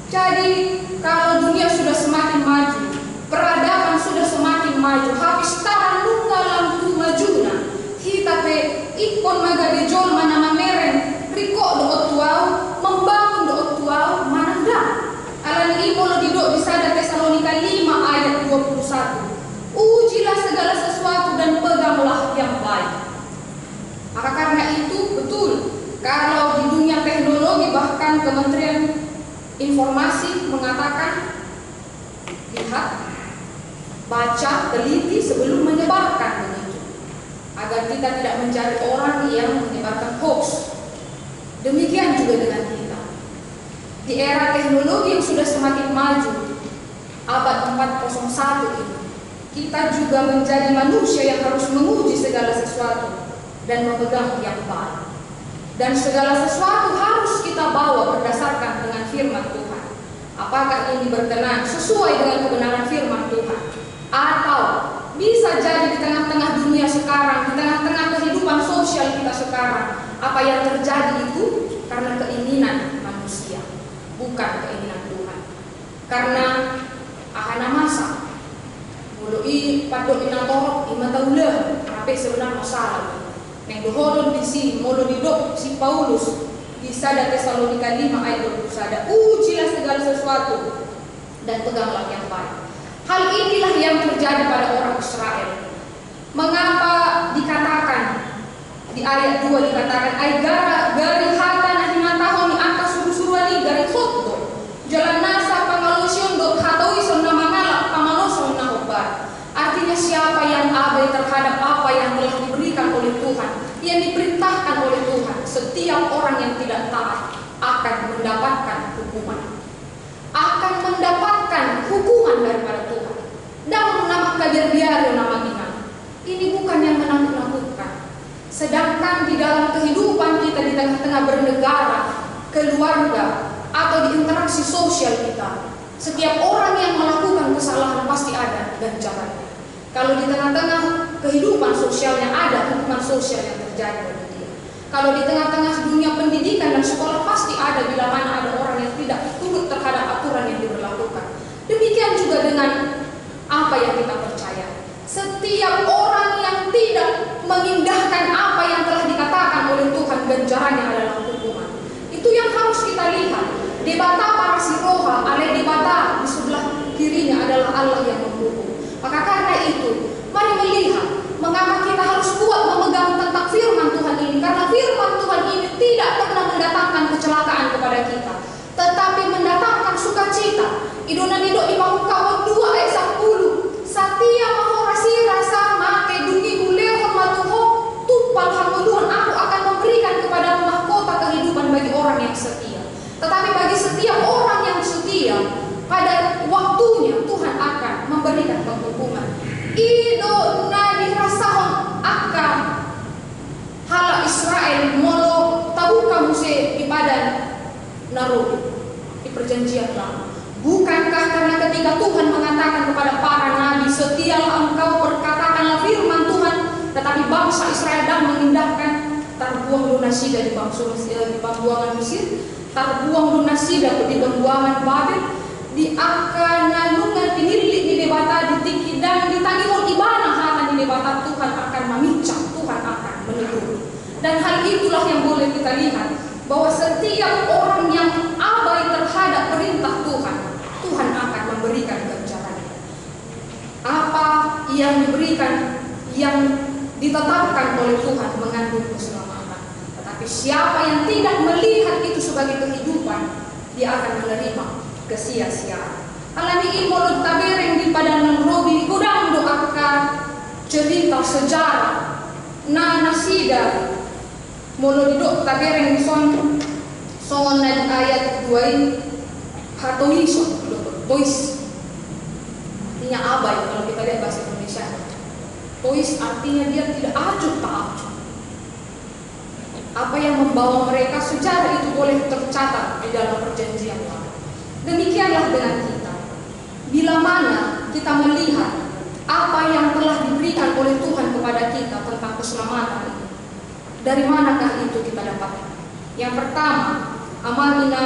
Jadi kalau dunia sudah semakin maju, peradaban sudah semakin maju, habis tahan nunggalam tu majuna, kita pe ikon magabejol mana mameren, riko doot tuau, membangun doot tuau, mana enggak. Alan imolo didok di sada Tesalonika 5 ayat 21. Ujilah segala sesuatu dan peganglah yang baik. Maka karena itu betul, kalau di dunia teknologi bahkan Kementerian Informasi mengatakan lihat, baca, teliti sebelum menyebarkan begitu, agar kita tidak mencari orang yang menyebarkan hoax. Demikian juga dengan kita. Di era teknologi yang sudah semakin maju, abad 401 ini, kita juga menjadi manusia yang harus menguji segala sesuatu dan memegang yang baik. Dan segala sesuatu harus kita bawa berdasarkan dengan firman Tuhan. Apakah ini berkenan sesuai dengan kebenaran firman Tuhan? Atau bisa jadi di tengah-tengah dunia sekarang, di tengah-tengah kehidupan sosial kita sekarang, apa yang terjadi itu karena keinginan manusia, bukan keinginan Tuhan. Karena ahana masa mulai padok inatorok imataulah tapi sebenarnya masalah yang dohodon di si mulu didok si Paulus di sada Tesalonika 5 ayat 21. Ujilah segala sesuatu dan peganglah yang baik. Hal inilah yang terjadi pada orang Israel. Mengapa dikatakan di ayat 2 dikatakan ay gari hata na hinatahon ni angka surusuruani gari khotdo jalan nasa pangalusion do hatawi na mangala pamaloson na hobar. Artinya siapa yang abai terhadap apa yang telah diberikan oleh Tuhan, yang diperintahkan oleh Tuhan, setiap orang yang tidak taat akan mendapatkan hukuman. Akan mendapatkan hukuman daripada Tuhan. Dan nama kadir-biar nama kita. Ini bukan yang menakut-nakutkan. Sedangkan di dalam kehidupan kita di tengah-tengah bernegara, keluarga, atau di interaksi sosial kita, setiap orang yang melakukan kesalahan pasti ada ganjarannya. Kalau di tengah-tengah kehidupan sosialnya ada hukuman sosial yang terjadi bagi dia. Kalau di tengah-tengah dunia pendidikan dan sekolah pasti ada bila mana ada orang yang tidak turut terhadap aturan yang diberlakukan. Demikian juga dengan apa yang kita percaya. Setiap orang yang tidak mengindahkan apa yang telah dikatakan oleh Tuhan, ganjarannya adalah hukuman. Itu yang harus kita lihat. Debata para siroha, ale debata di sebelah kirinya adalah Allah yang menghukum. Maka karena itu, mari melihat mengapa kita harus kuat memegang tentang firman Tuhan ini. Karena firman Tuhan ini tidak pernah mendatangkan kecelakaan kepada kita, tetapi mendatangkan sukacita. Idona-nido di Mahukawat 2 ayat 10. Satia mahorasi rasa make dungi huleo matuho tupal hamuluhan, aku akan memberikan kepada mahkota kehidupan bagi orang yang setia. Tetapi bagi setiap orang yang setia, pada waktunya Tuhan akan memberikan penghukuman. Ido na dirasahon akan hala Israel molo tabuka muse di badan Narobi di perjanjian lama. Bukankah karena ketika Tuhan mengatakan kepada para nabi, setialah engkau perkatakanlah firman Tuhan, tetapi bangsa Israel dan mengindahkan, terbuang lunasida di pembuangan Mesir, terbuang lunasida di pembuangan Babel, di akananungan pinilik di debata di tiki dan ditangihon ibana hatan di debata, Tuhan akan memicah, Tuhan akan menegur. Dan hal itulah yang boleh kita lihat, bahwa setiap orang yang abai terhadap perintah Tuhan, Tuhan akan memberikan ganjarannya. Apa yang diberikan, yang ditetapkan oleh Tuhan mengandung keselamatan. Tetapi siapa yang tidak melihat itu sebagai kehidupan, dia akan menerima kesia-siaan. Alami imolud tabereng di padang Robi, kudang doakan cerita sejarah na nasida molo didok tabereng songon na ayat 2 hatoison tois artinya abai. Kalau kita lihat bahasa Indonesia, tois artinya dia tidak acuh tak acuh. Apa yang membawa mereka, sejarah itu boleh tercatat di dalam perjanjian lama. Demikianlah dengan kita. Bila mana kita melihat apa yang telah diberikan oleh Tuhan kepada kita tentang keselamatan ini, dari manakah itu kita dapatkan? Yang pertama, amalina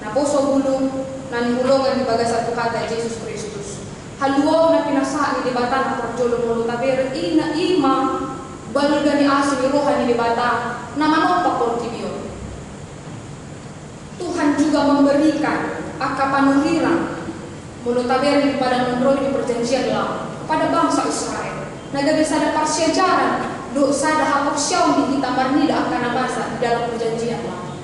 naposo bulung nani hulungan di bagas satu kata Yesus Kristus. Haluaw na pinasaan ni debatan na perjolo mulu taber ina ima balgani asli rohani debatan na manopak portibio. Tuhan juga memberikan akapanuhiran mulu taber di padang Robi di perjanjian lama pada bangsa Israel. Naga bisa ada persejarah dosa dah hapok syau di kita marnida akan masa di dalam perjanjian lama.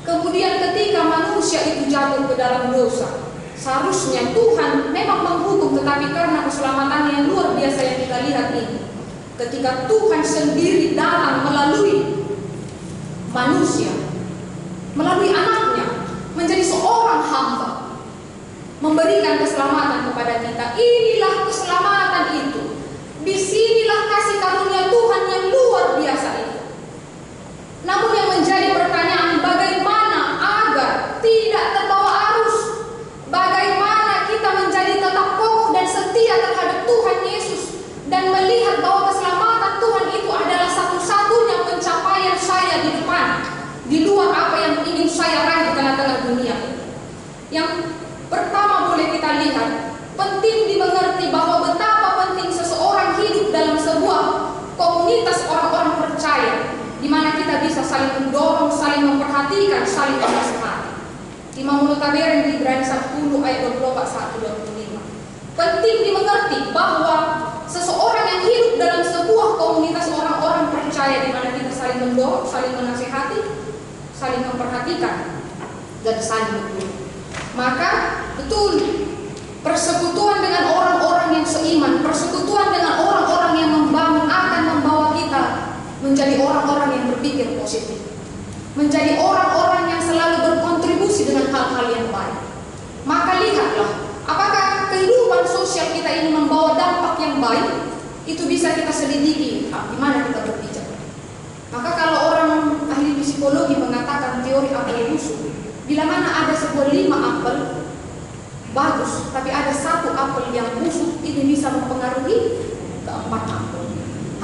Kemudian ketika manusia itu jatuh ke dalam dosa, seharusnya Tuhan memang menghukum, tetapi karena keselamatannya yang luar biasa yang kita lihat ini, ketika Tuhan sendiri datang melalui manusia, melalui anaknya, menjadi seorang hamba, memberikan keselamatan kepada kita. Inilah keselamatan itu. Disinilah kasih karunia Tuhan yang luar biasa itu. Namun yang menjadi pertanyaan, bagaimana agar tidak terbawa arus? Bagaimana kita menjadi tetap kokoh dan setia terhadap Tuhan Yesus dan melihat bahwa keselamatan Tuhan itu adalah satu-satunya pencapaian saya di depan, di luar apa yang ingin saya raih di tengah-tengah dunia ini. Yang pertama boleh kita lihat, penting dimengerti bahwa betapa penting seseorang hidup dalam sebuah komunitas orang-orang percaya, di mana kita bisa saling mendorong, saling memperhatikan, saling menasihati. Imam Mutabirin di Ibrani 10 ayat 24-25. Penting dimengerti bahwa seseorang yang hidup dalam sebuah komunitas orang-orang percaya, di mana kita saling mendorong, saling menasihati, saling memperhatikan, dan saling mendukung. Maka betul, persekutuan dengan orang-orang yang seiman, persekutuan dengan orang-orang yang membangun akan membawa kita menjadi orang-orang yang berpikir positif, menjadi orang-orang yang selalu berkontribusi dengan hal-hal yang baik. Maka lihatlah, apakah kehidupan sosial kita ini membawa dampak yang baik? Itu bisa kita selidiki di mana kita berbicara. Maka kalau orang ahli psikologi mengatakan teori apel busuk, bila mana ada sebuah 5 apel bagus, tapi ada 1 apel yang busuk, ini bisa mempengaruhi ke 4 apel.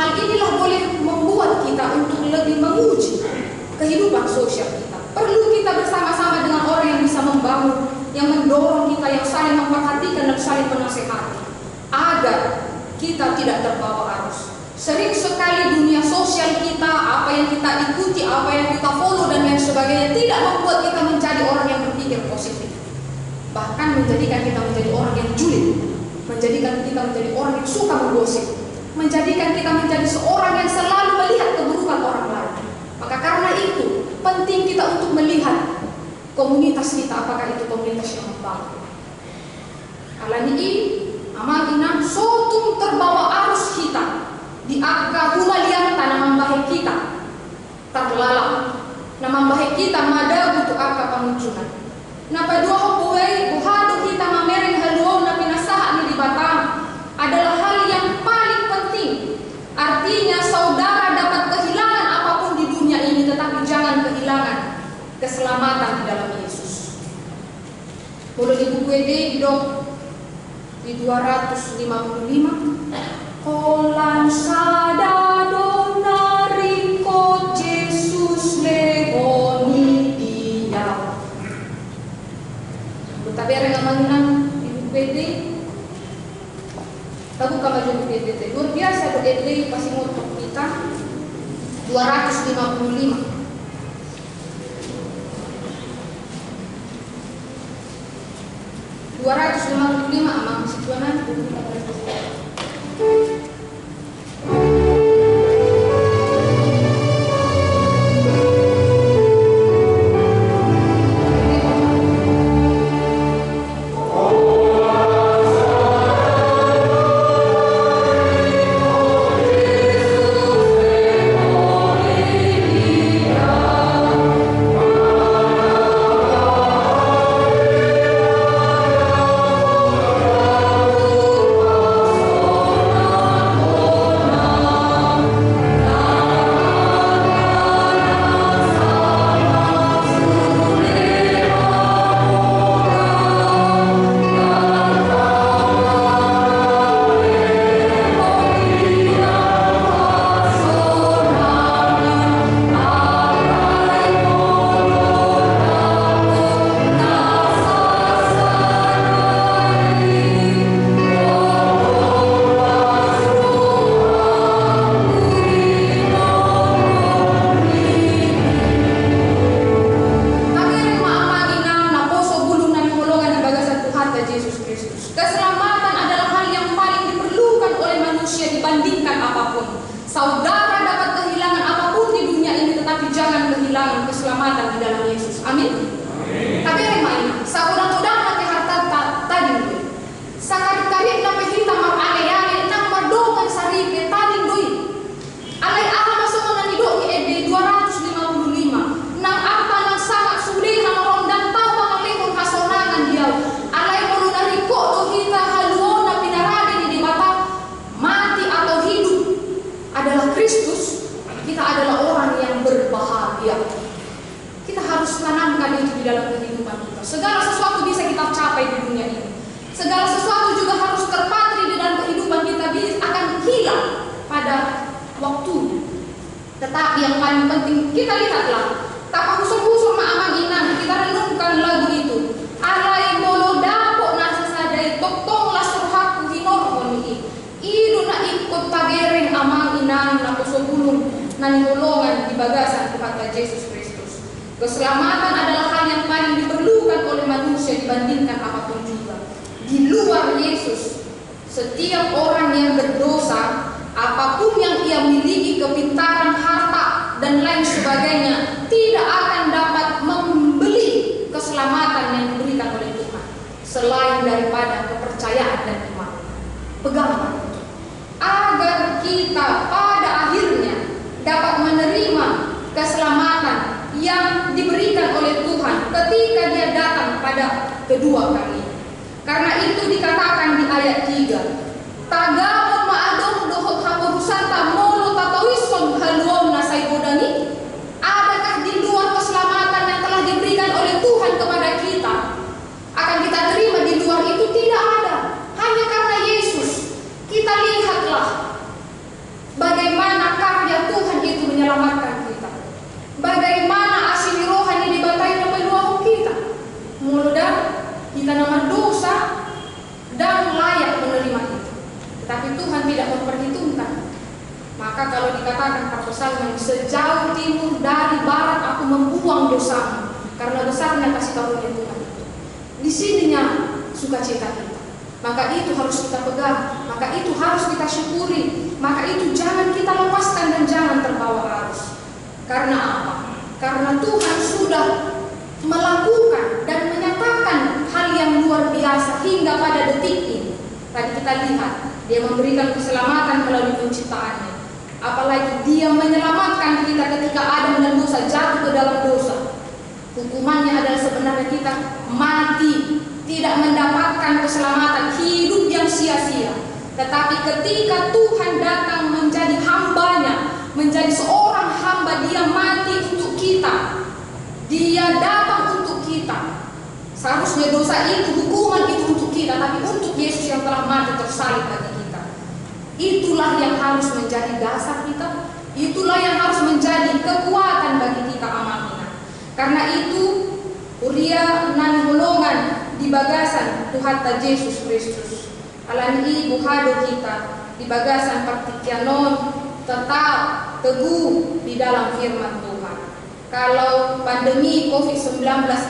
Hal inilah boleh membuat kita untuk lebih menguji kehidupan sosial kita. Perlu kita bersama-sama dengan orang yang bisa membangun, yang mendorong kita, yang saling memperhatikan dan saling menasehati, agar kita tidak terbawa arus. Sering sekali dunia sosial kita, apa yang kita ikuti, apa yang kita follow dan lain sebagainya, tidak membuat kita menjadi orang yang berpikir positif. Bahkan menjadikan kita menjadi orang yang julid, menjadikan kita menjadi orang yang suka menggosip, menjadikan kita menjadi seorang yang selalu melihat keburukan orang lain. Maka karena itu, penting kita untuk melihat komunitas kita, apakah itu komunitas yang membangun. Alani ini, amanginam sotung terbawa arus kita, di agak humalian tanam bahik kita terlalang, nama bahik kita mada butuh agak pengunjungan. Napa dua hobuai buhadu kita mamereng haluau na pinasaha ni di Batam adalah hal yang paling penting. Artinya saudara dapat kehilangan apapun di dunia ini, tetapi jangan kehilangan keselamatan di dalam Yesus. Boleh di buku ini di 255. Kolan sadado nariko Jesus lehoni dia. Tapi ngamangan ibu PD. Tahu kamu juga PD. Luar biasa PD pasti motor kita 255. 255 amang situanan keselamatan di dalam Yesus. Amin. Tapi remaina, saudara-saudara nanti harta tadi sakari-kari nape kita mapaleyane nang madongan sarike tadi doi. Alai aha masuk nang doi EB 255. Nang apa nang sangat sulit nang rondang tau mangalehon kasonangan dia. Alai mulu nariko do kita haluona pinarade di mata mati atau hidup adalah Kristus. Kita adalah orang yang berbahagia. Kita harus tanamkan itu di dalam kehidupan kita. Segala sesuatu bisa kita capai di dunia ini. Segala sesuatu juga harus terpatri di dalam kehidupan kita, akan hilang pada waktunya. Tetapi yang paling penting kita lihatlah, tak usur-usur ma'amang inang, kita renungkan lagu itu. Alai molo dapo nasa sadai toktonglah surhaku hinorhon ini. Idu na ikut tagereng amang inang na kusubulong na nitulungan di bagasan kepada Yesus Kristus. Keselamatan adalah hal yang paling diperlukan oleh manusia dibandingkan apapun juga. Di luar Yesus, setiap orang yang berdosa, apapun yang ia miliki, kepintaran, harta, dan lain sebagainya, tidak akan dapat membeli keselamatan yang diberikan oleh Tuhan, selain daripada kepercayaan dan iman. Peganglah itu, agar kita pada akhirnya dapat menerima keselamatan yang diberikan oleh Tuhan ketika dia datang pada kedua kali. Karena itu dikatakan di ayat 3, Tagamon maadong dohot hapurusanta molo tatawison haluom nasaibodani. Adakah di luar keselamatan yang telah diberikan oleh Tuhan kepada kita akan kita terima di luar itu? Tidak ada. Hanya karena Yesus. Kita lihatlah bagaimana Maka kalau dikatakan Psalmen, sejauh timur dari barat aku membuang dosamu, karena besarnya kasih karunia Tuhan itu. Di sininya sukacita kita. Maka itu harus kita pegang, maka itu harus kita syukuri, maka itu jangan kita lepaskan dan jangan terbawa arus. Karena apa? Karena Tuhan sudah melakukan dan menyatakan hal yang luar biasa hingga pada detik ini. Tadi kita lihat, Dia memberikan keselamatan melalui penciptaannya. Apalagi Dia menyelamatkan kita ketika Adam dan Musa jatuh ke dalam dosa. Hukumannya adalah sebenarnya kita mati, tidak mendapatkan keselamatan, hidup yang sia-sia. Tetapi ketika Tuhan datang menjadi hambanya, menjadi seorang hamba, Dia mati untuk kita, Dia datang untuk kita. Seharusnya dosa itu, hukuman itu untuk kita, tapi untuk Yesus yang telah mati tersalib bagi kita. Itulah yang harus menjadi dasar kita, itulah yang harus menjadi kekuatan bagi kita amalina. Karena itu Uria nan holongan di bagasan Tuhan ta Yesus Kristus. Alan ibu hado kita di bagasan partikianon tetap teguh di dalam firman Tuhan. Kalau pandemi COVID-19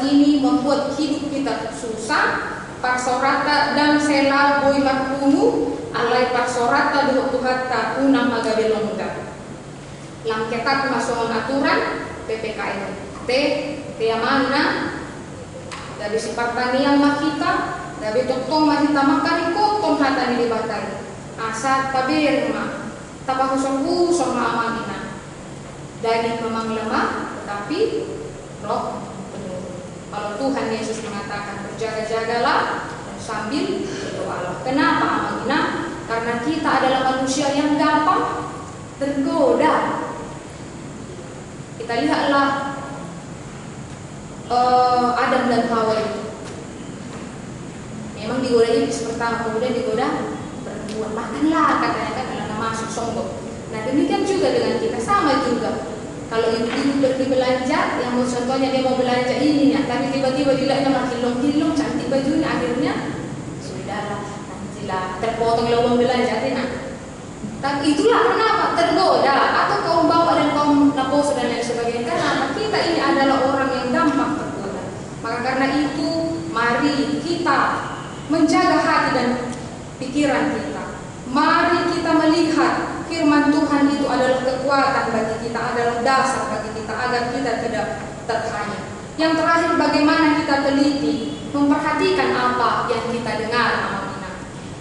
ini membuat hidup kita susah, paksorata dan sela boy makunu alai paksorata duhuk tuhatta unang magabelongga. Langketat masuk aturan PPKM. Tiamana dari si pertanian makita, dari totong makita makari kotong hata ni dibatai. Asat tabir mah, tapahusong-husong maamanina. Daging memang lemah, tetapi roh penuh. Kalau Tuhan Yesus mengatakan berjaga-jagalah dan sambil berdoalah. Kenapa amanina? Karena kita adalah manusia yang gampang tergoda. Kita lihatlah Adam dan Hawa itu memang digoda iblis pertama, kemudian digoda perempuan. Makanlah katanya kan, karena masuk sombong. Nah demikian juga dengan kita, sama juga. Kalau ibu-ibu pergi belanja, yang mau contohnya dia mau belanja ininya, tapi tiba-tiba dilihatnya makin hilong-hilong, cantik bajunya, akhirnya sudahlah, nantilah terpotong lubang belanja, tidak. Tapi itulah kenapa tergoda, atau kaum bawa dan kaum naposo dan lain sebagainya. Karena kita ini adalah orang yang gampang tergoda. Maka karena itu, mari kita menjaga hati dan pikiran kita. Mari kita melihat firman Tuhan itu adalah kekuatan bagi kita, adalah dasar bagi kita agar kita tidak terhanyut. Yang terakhir, bagaimana kita teliti memperhatikan apa yang kita dengar.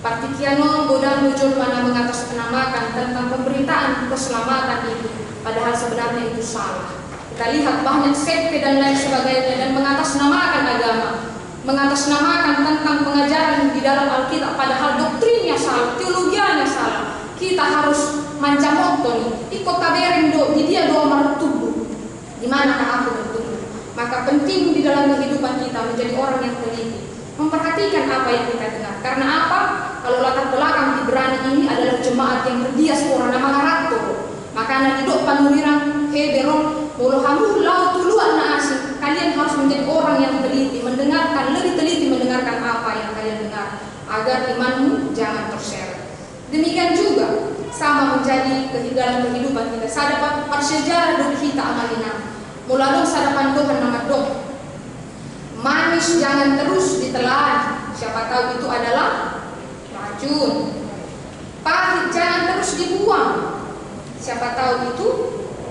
Partikianon godang muncul mana mengatasnamakan tentang pemberitaan keselamatan itu, padahal sebenarnya itu salah. Kita lihat banyak sekte dan lain sebagainya dan mengatasnamakan agama, mengatasnamakan tentang pengajaran di dalam Alkitab, padahal doktrinnya salah, teologianya salah. Kita harus mancamoto nih, ikut tabereng do, di dia doa martubu. Di manakah aku bertumbuh? Maka penting di dalam kehidupan kita menjadi orang yang teliti, memperhatikan apa yang kita dengar. Karena apa? Kalau latar belakang Ibrani ini adalah jemaat yang berdiaspora nama Harato. Maka nanti dok panurang hederon molohamu lau tuluan na asing. Kalian harus menjadi orang yang teliti, mendengarkan, lebih teliti mendengarkan apa yang kalian dengar, agar imanmu jangan terseret. Demikian juga sama menjadi dalam kehidupan kita. Sadapat persejarah dok kita amalina. Muladong sadapan Tuhan nama dok. Manis jangan terus ditelan. Siapa tahu itu adalah racun. Pahit jangan terus dibuang. Siapa tahu itu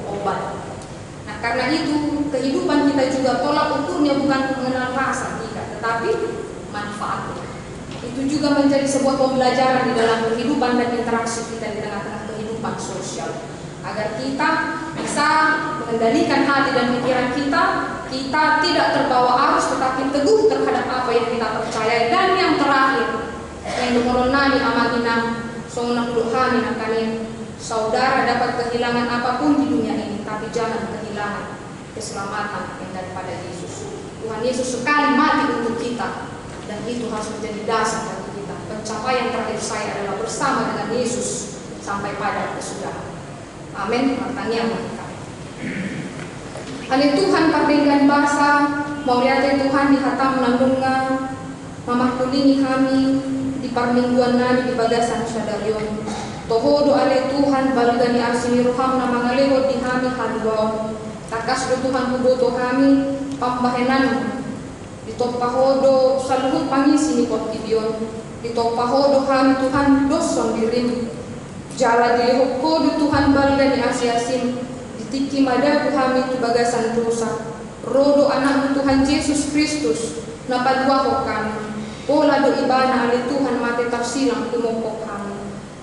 obat. Nah karena itu kehidupan kita juga tolak ukurnya bukan mengenal rasa tidak, tetapi manfaatnya. Itu juga menjadi sebuah pembelajaran di dalam kehidupan dan interaksi kita di tengah-tengah kehidupan sosial. Agar kita bisa mengendalikan hati dan pikiran kita, kita tidak terbawa arus tetapi teguh terhadap apa yang kita percaya. Dan yang terakhir, yang dimulai amatina sonang duhani nakanin, saudara dapat kehilangan apapun di dunia ini, tapi jangan kehilangan keselamatan yang daripada Yesus. Tuhan Yesus sekali mati untuk kita, dan itu harus menjadi dasar bagi kita. Pencapaian terakhir saya adalah bersama dengan Yesus sampai pada kesudahan. Amin. Pertanyaan kita. Hari Tuhan pardenggan bahasa mau lihat Tuhan di hatam nandunga mamah kuningi kami di permingguan nani di bagasan sadarion Tohodo ale Tuhan balgani arsini roham na mangaleho di kami haluaw. Takas do Tuhan kuboto kami pambahenan. Dito pahodo sa luhut pangisi ni Portibion. Dito pahodo kami Tuhan doson dirim. Jala dilihok ko do Tuhan balgani asiasim. Ditiki madabu kami tubagasan dosa. Rodo anak Tuhan Yesus Kristus na padwaho kami. Pola do ibana ale Tuhan mate tafsilang tumokok kami.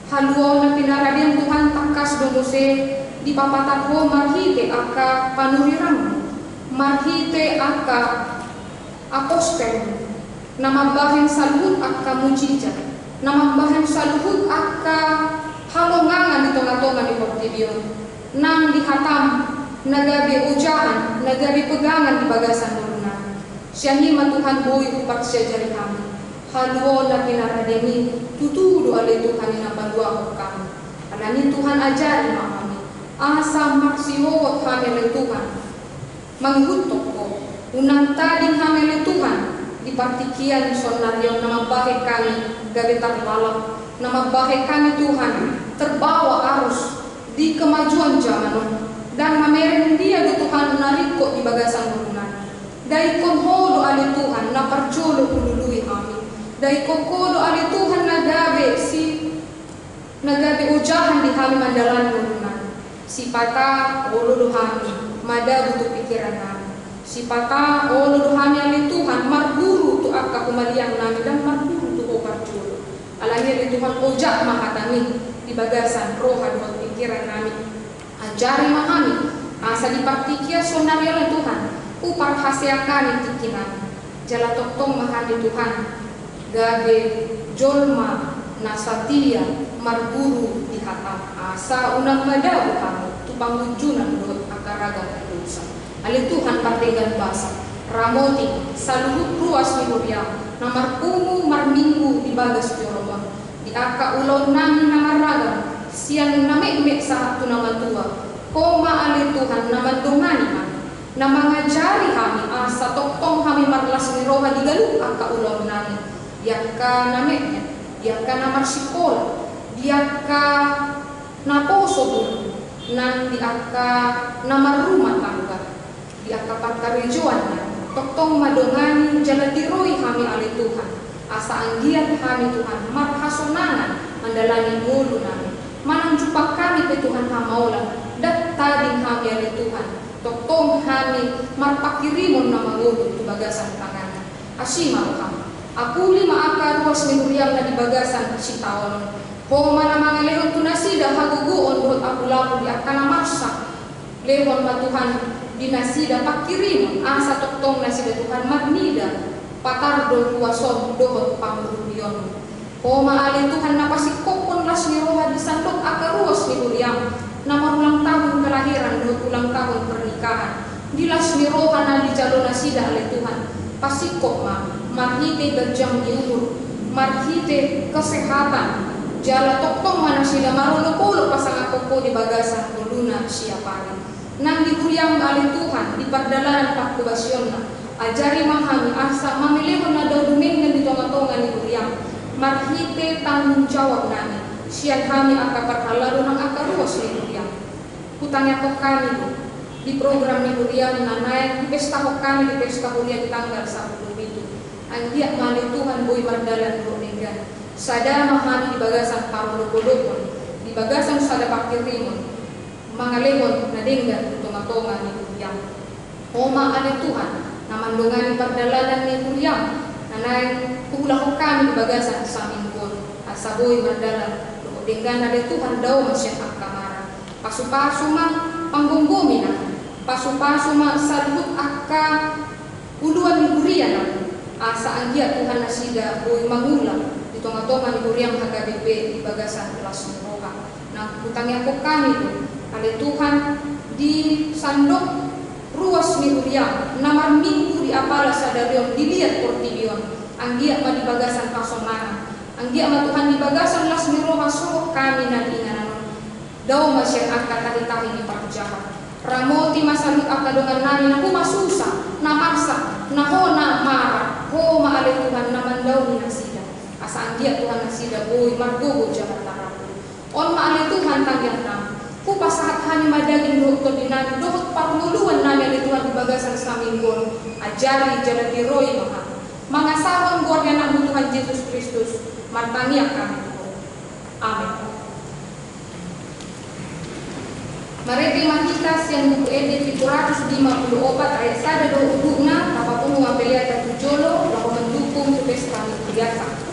Haluaw na pinaradian Tuhan takas do Mose di papatakho marhite aka panuriram, marhite aka apostel, namambahin saluhut aka mujizat, namambahin saluhut aka halongangan di tonga-tonga di Portibion, nang dihatam nagabi ujahan, nagabi pegangan di bagasan lunan. Syahima Tuhan boy upat siya jari kami. Haluaw na pinaradeni tutudo ale Tuhan na padua kami. Alani Tuhan ajari kami. Asa maksiwot kami le Tuhan. Manghutok ko. Unang tading kami le Tuhan. Di partikian sonaryo na mabahe kami gabi tarlalang. Na mabahe kami Tuhan. Terbawa arus di kemajuan zaman. Dan mamereng dia do Tuhan nariko di bagasan lunan. Dai konhodo ale Tuhan na parjolo ulului kami. Dai kokodo ali Tuhan nagabe ujahan di kami mandalan lunan. Si pata olo kami mada butuh pikiran kami. Si pata olo kami ali Tuhan marburu tu akka kumaliang nami dan marburu tu oparjolo. Alangnya di Tuhan ojak mahatami di bagasan roha buat pikiran kami. Ajari mahami asa di partikia sonaryo Tuhan upar hasiakan tikinan. Jala toktong mahadi Tuhan. Gabe jolma nasatia marburu dihatam asa unang madabu kamu tupang ujunan dohot akaraga dosa. Ali Tuhan partegan basa ramoti saluhut ruas ni Huriam namar kumu marminggu di bagas joroma di aka ulon nami namaragam siang namek-mek saat tu nama tua koma ali Tuhan namandongani kami namangajari kami asa toktong kami marlas ni roha di galuh aka ulon nami. Diaka nameknya, diaka namar sikola, diaka naposo dulu, nang diaka namar rumah tangga, diaka pagkarejuannya, toktong madongani jalan diroi kami ali Tuhan, asa anggiat kami Tuhan, marhasonangan mandalani mulu nami, manang jumpa kami ke Tuhan hamaulan, dat tading kami ali Tuhan, toktong kami marpakirimon nama ngulu tu bagasan tangan, asimau kami. Aku lima akar ruas minguriam na di bagasan si taon. Kung manamang lehon tunasida haguguon buhot aku lapu di akana marsa. Lehon matuhan dinasida pakirim asa toktong nasida Tuhan magnida. Patardo ruason dohot pangurunion. Kung maali Tuhan napasikopon las ni roha di sandok akar ruas minguriam. Nama ulang tahun kelahiran dohot ulang tahun pernikahan. Dilas ni roha na di jalo nasida oleh Tuhan. Pasikop marhite berjam di umur, marhite kesehatan, jala toktong mana sila marulo-kulo pasang ako di bagasan kuluna siapari. Nang dihuyang ali Tuhan di pardalanan paktubasyon na, ajari mahami asa mamilihon na daw dumingan di tonga-tonga ni Huriam, marhite tanggung jawab namin, siyan kami akaparhalaro ng akaruos ni Huriam. Kutangya ko kami di program ni Huriam na naik, di pesta ko kami di pesta Huriam di tanggal 10 itu. Anggiak mali Tuhan boy mardalan ronegan. Sada mahani di bagasan parulukulukon, di bagasan sada pakirimon, mga lemon na dinggan tunga-tunga ni Huriam. Oma ali Tuhan, namandungan ni pardalanan ni Huriam, nanay kulah kami di bagasan sa mingkon. Asa boy mardalan, dinggan na di Tuhan daw masya ang kamara. Pasu-pasu man panggunggumi na, pasu-pasu man salbut akka uluan ni Huriam na. Asa anggia Tuhan nasida boy mangulang di tonga-tonga ni Huriam hagabibe di bagasan kelas roha. Nah utangnya ko kami tu kali Tuhan di sandok ruas ni Huriam namar minggu di apala sadarion dilihat Portibion anggia ma di bagasan pasonangan anggia ma Tuhan di bagasan las ni roha so kami na diinganan daw masya angkat tahi-tahi ni parjahat ramoti masalut akadongan nani na masusa na maksa na hona mara ho maali Tuhan naman daw ni nasida asa anggia Tuhan nasida boy margugo jaman tarapu on maali Tuhan tangyan na. Kupasahat hani madaging dohot dinami dohot parluluan nami ali Tuhan ibagasan sa minggon. Ajari jala tiroi mga sabang guardia ng Tuhan Yesus Kristus. Martangiak kami Tuhan. Amen. Marete mahitas yang buku edit 454 ayat 1 do udugna napapungo ang peliata tujolo laku mendukung pesta biasa.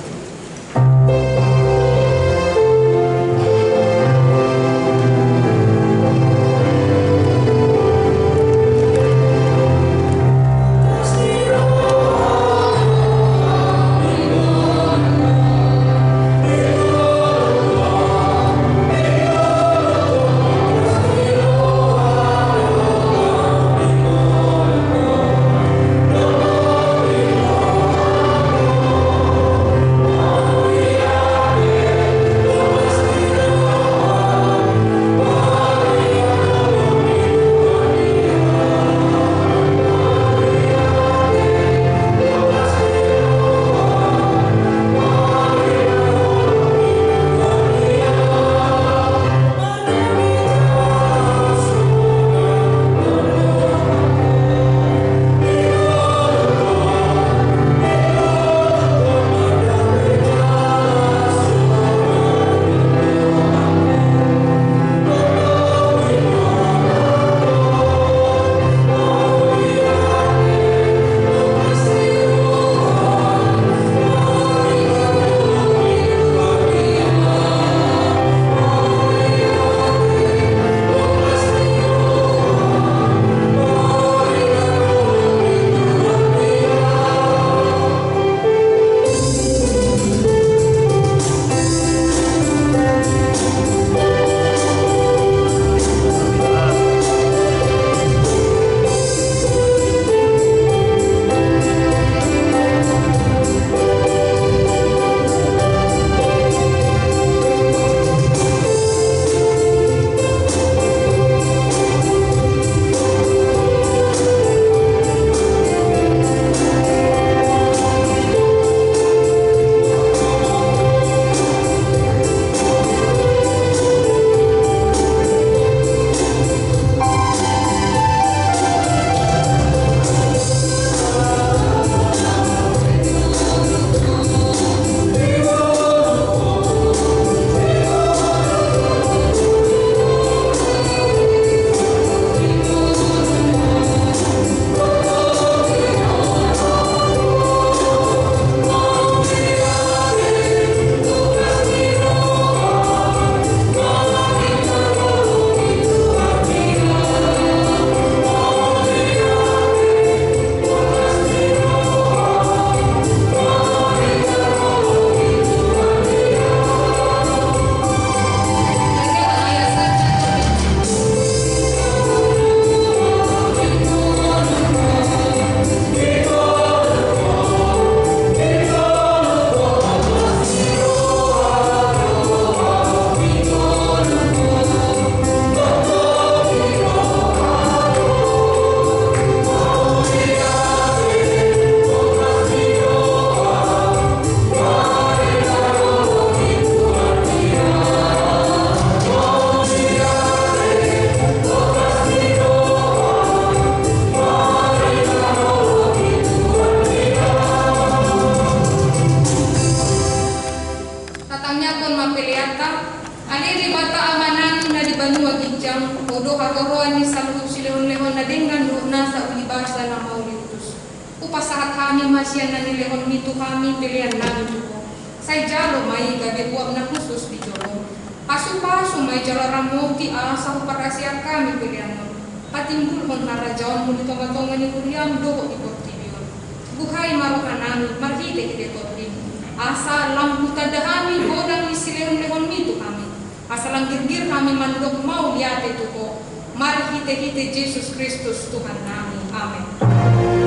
Upasahat kami masyan na nilehon mito kami pilihan namin Tuhan. Say jalo may gabi buwag na khusus di jolo. Paso-paso may jalaramo ti asa uparasyan kami pilihan mo. Patimbul hon narajawan mo dito matongan ni Kuriam do di portibion. Buhay marukan namin marhite ide tortin. Asa lang butadahami bodang isilehon-lehon mito kami. Asa lang girgir kami mandok mau liate tuko. Marhite-hite Jesus Kristus Tuhan namin. Amen. Amen.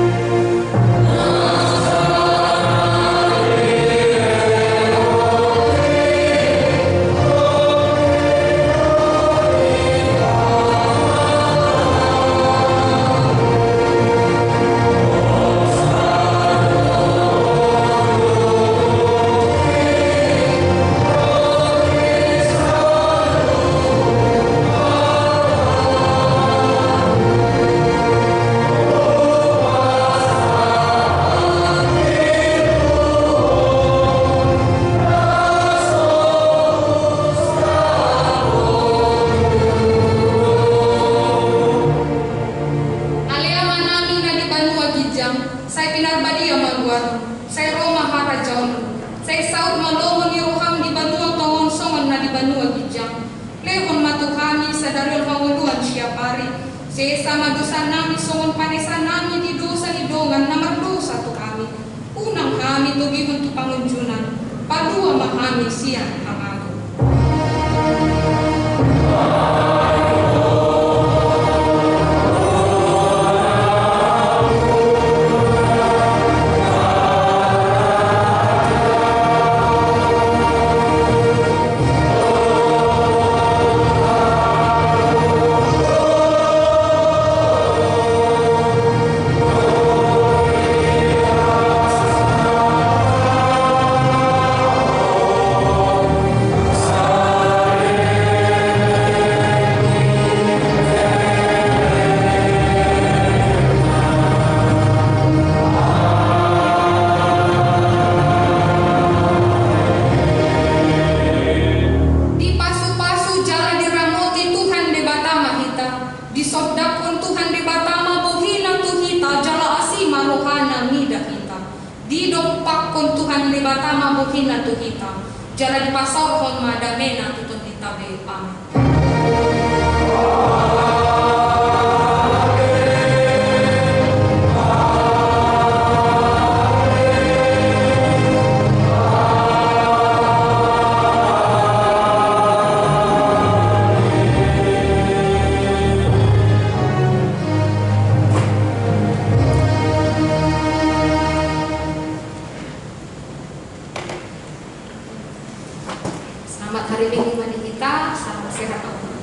semua bijang. Lehon matu kami sadaril hawuluan siapari. Sesama dosa nami songon panesa nami di dosa ni dongan namar dosa tu kami. Unang kami tugi untuk pangunjunan. Padua mahami siang amago. Jalan pasar hon madamena tutun kita be pam. Selamat hari Minggu kita, salam sehat.